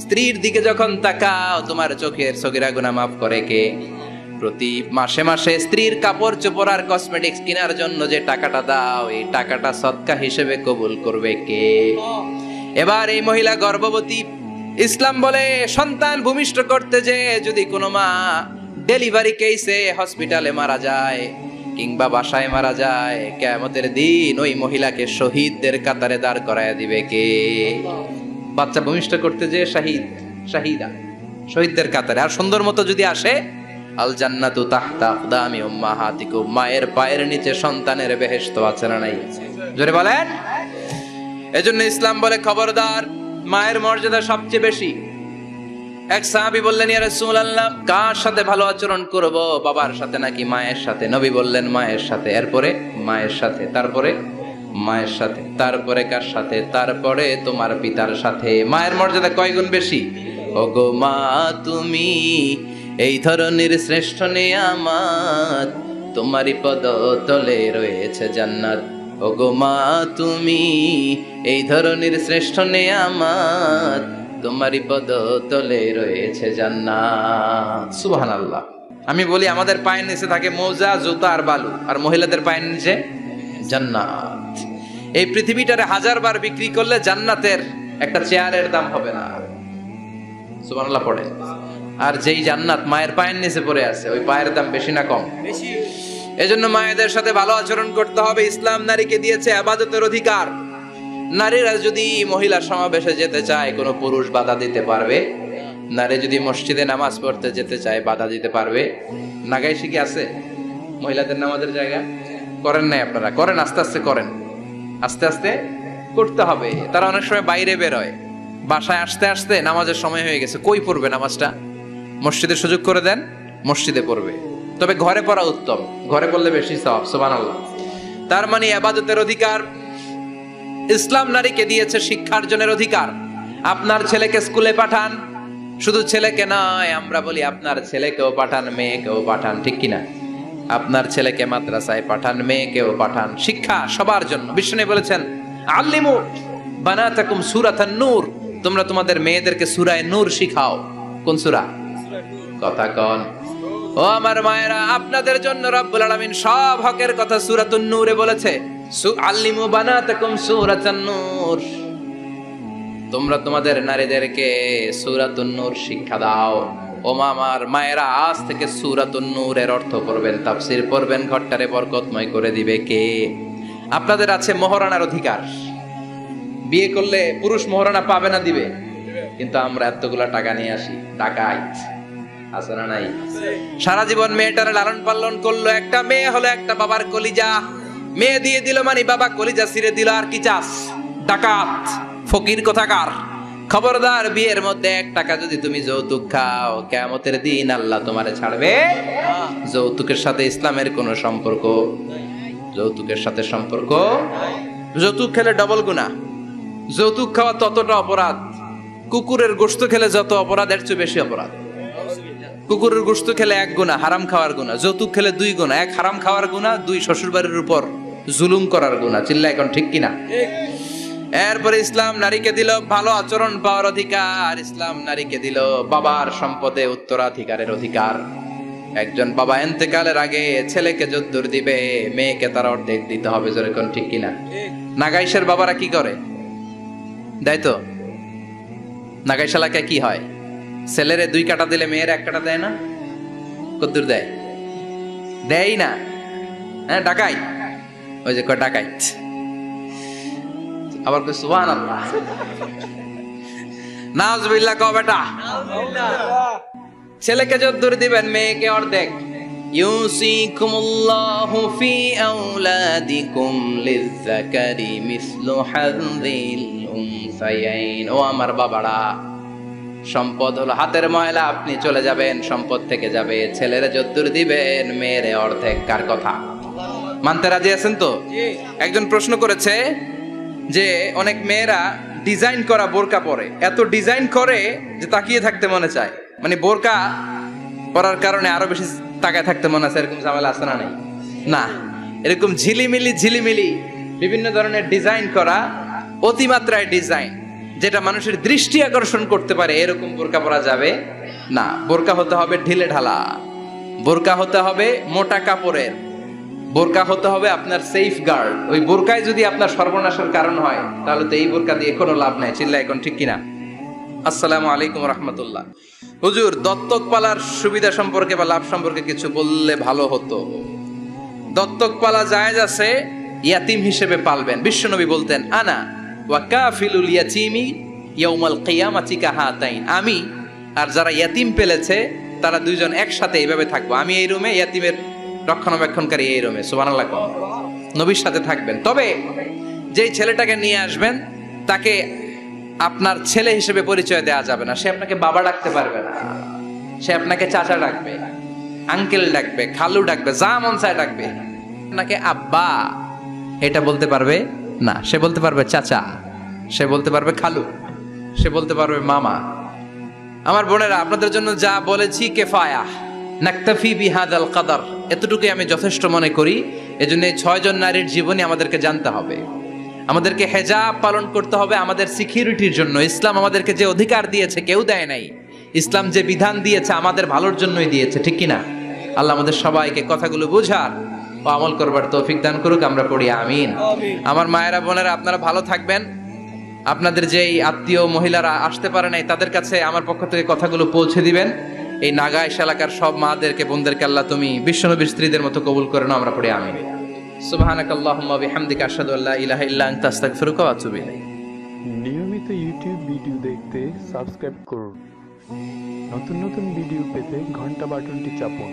স্ত্রীর দিকে যখন তাকাও তোমার চোখের সগীরা গুনাহ মাফ করে কে? প্রতি মাসে মাসে স্ত্রীর কাপড় চোপড় আর কসমেটিক্স কেনার জন্য যে টাকাটা দাও এই টাকাটা সদকা হিসেবে কবুল করবে কে? এবার এই মহিলা গর্ভবতী, ইসলাম বলে সন্তান ভূমিষ্ঠ করতে যে যদি কোনো মা ডেলিভারি কেসে হসপিটালে মারা যায় কিংবা বাসায় মারা যায়, কিয়ামতের দিন ওই মহিলাকে শহীদদের কাতারে দাঁড় করায় দিবে কে? বাচ্চা ভূমিষ্ঠ করতে যে শাহিদা, শহীদদের কাতারে। আর সুন্দর মতো যদি আসে, আল জান্নাতু তাহতা আকদামি উম্মাহাতিকুম, মায়ের পায়ের নিচে সন্তানের বেহেশত, আছে না নাই? জোরে বলেন। এজন্য ইসলাম বলে খবরদার, মায়ের মর্যাদা সবচেয়ে বেশি। এক সাহাবী বললেন ইয়া রাসূলুল্লাহ কার সাথে ভালো আচরণ করব, বাবার সাথে নাকি মায়ের সাথে? নবী বললেন মায়ের সাথে, এরপরে মায়ের সাথে, তারপরে মায়ের সাথে, তারপরে কার সাথে? তারপরে তোমার পিতার সাথে। মায়ের মর্যাদা কয় গুণ বেশি? ওগো মা তুমি এই ধরনের শ্রেষ্ঠ নিয়ামত, তোমারই পদতলে রয়েছে জান্নাত। ওগো মা তুমি এই ধরনের শ্রেষ্ঠ নিয়ামত, তোমারই পদতলে রয়েছে জান্নাত। সুবহানাল্লাহ। আমি বলি আমাদের পায়ের নিচে থাকে মৌজা, জুতা আর বালু, আর মহিলাদের পায়ের নিচে জান্নাত। এই পৃথিবীটারে 1000 বার বিক্রি করলে জান্নাতের একটা চেয়ারের দাম হবে না। সুবহানাল্লাহ পড়ে। আর যেই জান্নাত মায়ের পায়ের নিচে পড়ে আছে ওই পায়ের দাম বেশি না কম? বেশি। এজন্য মায়েদের সাথে ভালো আচরণ করতে হবে। ইসলাম নারীকে দিয়েছে ইবাদতের অধিকার। নারীরা যদি মহিলা সমাবেশে যেতে চায় কোনো পুরুষ বাধা দিতে পারবে? নারী যদি মসজিদে নামাজ পড়তে যেতে চায় বাধা দিতে পারবে? নাগাই শিখে আছে মহিলাদের নামাজের জায়গা? করেন নাই আপনারা? করেন, আস্তে আস্তে করেন, আস্তে আস্তে করতে হবে। তারা অনেক সময় বাইরে বেরোয়, বাসায় আসতে আসতে নামাজের সময় হয়ে গেছে, কই পড়বে নামাজটা? মসজিদের সুযোগ করে দেন, মসজিদে পড়বে। তবে ঘরে পড়া উত্তম, ঘরে পড়লে বেশি সওয়াব। সুবহানাল্লাহ। তার মানে ইবাদতের অধিকার ইসলাম নারীকে দিয়েছে, শিক্ষার্জনের অধিকার। আপনার ছেলেকে স্কুলে পাঠান, শুধু ছেলেকে নয়, আমরা বলি আপনার ছেলেকেও পাঠান, মেয়েকেও পাঠান, ঠিক কিনা? আপনার ছেলেকে মাদ্রাসায় পাঠান, মেয়েকেও পাঠান। শিক্ষা সবার জন্য। বিষ্ণু বলেছেন আল্লিমু বানাতাকুম সূরাতান নূর, তোমরা তোমাদের মেয়েদেরকে সূরা নূর শিখাও। কোন সূরা? কথা কোন? ও আমার মায়েরা, আপনাদের জন্য রব্বুল আলামিন সব হকের কথা সূরাতুন নূরে বলেছে। আল্লিমু বানাতাকুম সূরাতান নূর, তোমরা তোমাদের নারীদেরকে সূরাতুন নূর শিক্ষা দাও। ও আমার মায়েরা, আজ থেকে সূরাতুন নূরের অর্থ পড়বেন, তাফসীর পড়বেন, ঘরটারে বরকতময় করে দিবে কে? আপনাদের আছে মোহরানার অধিকার। বিয়ে করলে পুরুষ মোহরানা পাবে না, দিবে। কিন্তু আমরা এতগুলা টাকা নিয়ে আসি, ডাকাইত, আছে না নাই? সারা জীবন মেয়েটারে লালন পালন করলো, একটা মেয়ে হলো একটা বাবার কলিজা। মেয়ে দিয়ে দিল মানে বাবা কলিজা ছিঁড়ে দিল, আর কি চাস? ডাকাত, ফকির কোথাকার। খবরদার, বিয়ের মধ্যে 1 টাকা যদি তুমি যৌতুক খাও, কিয়ামতের দিন আল্লাহ তোমারে ছাড়বে। যৌতুকের সাথে ইসলামের কোনো সম্পর্ক, যৌতুকের সাথে সম্পর্ক। যৌতুক খেলে ডবল গুনাহ। যৌতুক খাওয়া ততটা অপরাধ, কুকুরের গোশত খেলে যত অপরাধ এর চেয়ে বেশি অপরাধ। কুকুরের গোশত খেলে 1 গুনাহ, হারাম খাওয়ার গুনাহ। যৌতুক খেলে 2 গুনাহ, 1 হারাম খাওয়ার গুনাহ, 2 শ্বশুরবাড়ির উপর জুলুম করার গুনাহ। চিল্লা এখন ঠিক কিনা? এরপরে ইসলাম নারীকে দিল ভালো আচরণ পাওয়ার অধিকার। ইসলাম নারীকে দিল বাবার সম্পদে উত্তরাধিকারের অধিকার। একজন বাবা ইন্তেকালের আগে ছেলেকে যদ্দুর দিবে, মেয়েকে তার অর্ধেক দিতে হবে। যেরকম ঠিক কিনা? নাগাইশের বাবারা কি করে? দেয় তো? নাগাইশ এলাকায় কি হয়? ছেলেরে 2 কাটা দিলে মেয়ের 1 কাটা দেয় না? কদ্দুর দেয়? দেয় না। হ্যাঁ, ডাকাই। ওই যে ডাকাইত। আবার কই সুবহানাল্লাহ, নাউজুবিল্লাহ কও বেটা। ছেলেকে যদ্দুর দিবেন, মেয়েকে অর্ধেক। ইউসিকুমুল্লাহু ফি আওলাদিকুম লিযযাকারি মিসলু হাযযিল উনসায়াইন। ও আমার বাবারা, সম্পদ হলো হাতের ময়লা, আপনি চলে যাবেন, সম্পদ থেকে যাবে। ছেলেরে যদ্দুর দিবেন, মেয়েরে অর্ধেক। কার কথা মানতে রাজি আছেন তো? একজন প্রশ্ন করেছে যে অনেক মেয়েরা ডিজাইন করা বোরকা পরে, এত ডিজাইন করে যে তাকিয়ে থাকতে মনে চায়। মানে বোরকা পরার কারণে আরো বেশি তাকায় থাকতে মনে আছে, এরকম ঝামেলা আছে না? নাই না, এরকম ঝিলিমিলি বিভিন্ন ধরনের ডিজাইন করা, অতিমাত্রায় ডিজাইন, যেটা মানুষের দৃষ্টি আকর্ষণ করতে পারে, এরকম বোরকা পরা যাবে না। বোরকা হতে হবে ঢিলে ঢালা, বোরকা হতে হবে মোটা কাপড়ের, বোরকা হতে হবে আপনার সেফ গার্ড। ওই বোরকায় যদি আপনার সর্বনাশের কারণ হয়, তাহলে তো এই বোরকা দিয়ে কোনো লাভ নাই। চিল্লা এখন ঠিক কিনা? আসসালামু আলাইকুম রাহমাতুল্লাহ। হুজুর, দত্তক পালার সুবিধা সম্পর্কে বা লাভ সম্পর্কে কিছু বললে ভালো হতো। দত্তক পালা জায়েজ আছে, ইয়াতিম হিসেবে পালবেন। বিশ্বনবী বলতেন, আনা ওয়া কাফিলুল ইয়াতীমি ইয়াউমাল কিয়ামাতি কাহাতাইন। আমি আর যারা ইয়াতিম পেলেছে তারা 2 জন একসাথে এইভাবে থাকবো। আমি এই রুমে, ইয়াতিমের রক্ষণাবেক্ষণকারী এই রুমে। সুবহানাল্লাহ। নবীর সাথে থাকবেন। তবে যেই ছেলেটাকে নিয়ে আসবেন, তাকে আপনার ছেলে হিসেবে পরিচয় দেওয়া যাবে না। সে আপনাকে বাবা ডাকতে পারবে না, সে আপনাকে চাচা ডাকবে, আঙ্কেল ডাকবে, খালু ডাকবে, যা মন চায় ডাকবে। আপনাকে আব্বা এটা বলতে পারবে না। সে বলতে পারবে চাচা, সে বলতে পারবে খালু, সে বলতে পারবে মামা। আমার বোনেরা, আপনাদের জন্য যা বলেছি কিফায়া, নাকতাফি বিহাদাল কদর, এতটুকুই আমি যথেষ্ট মনে করি। এজন্য এই 6 জন নারীর জীবনী আমাদেরকে জানতে হবে। আমাদেরকে হেজাব পালন করতে হবে আমাদের সিকিউরিটির জন্য। ইসলাম আমাদেরকে যে অধিকার দিয়েছে কেউ দেয় নাই। ইসলাম যে বিধান দিয়েছে আমাদের ভালোর জন্যই দিয়েছে, ঠিক কিনা? আল্লাহ আমাদের সবাইকে কথাগুলো বোঝার ও আমল করবার তৌফিক দান করুক। আমরা পড়ি আমিন। আমার মায়েরা বোনেরা, আপনারা ভালো থাকবেন। আপনাদের যেই আত্মীয় মহিলারা আসতে পারে নাই, তাদের কাছে আমার পক্ষ থেকে কথাগুলো পৌঁছে দিবেন। এই নাগাইশ এলাকার সব মাদেরকে, বোনদেরকে আল্লাহ তুমি বিশ্বনবীর স্ত্রীদের মতো কবুল করে নাও। আমরা পড়ি আমিন। সুবহানাকাল্লাহুম্মা বিহামদিকা আশহাদু আল্লা ইলাহা ইল্লা আনতা আস্তাগফিরুকা ওয়া আতুবু ইলাইক। নিয়মিত ইউটিউব ভিডিও দেখতে সাবস্ক্রাইব করুন। নতুন নতুন ভিডিও পেতে ঘন্টা বাটনটি চাপুন।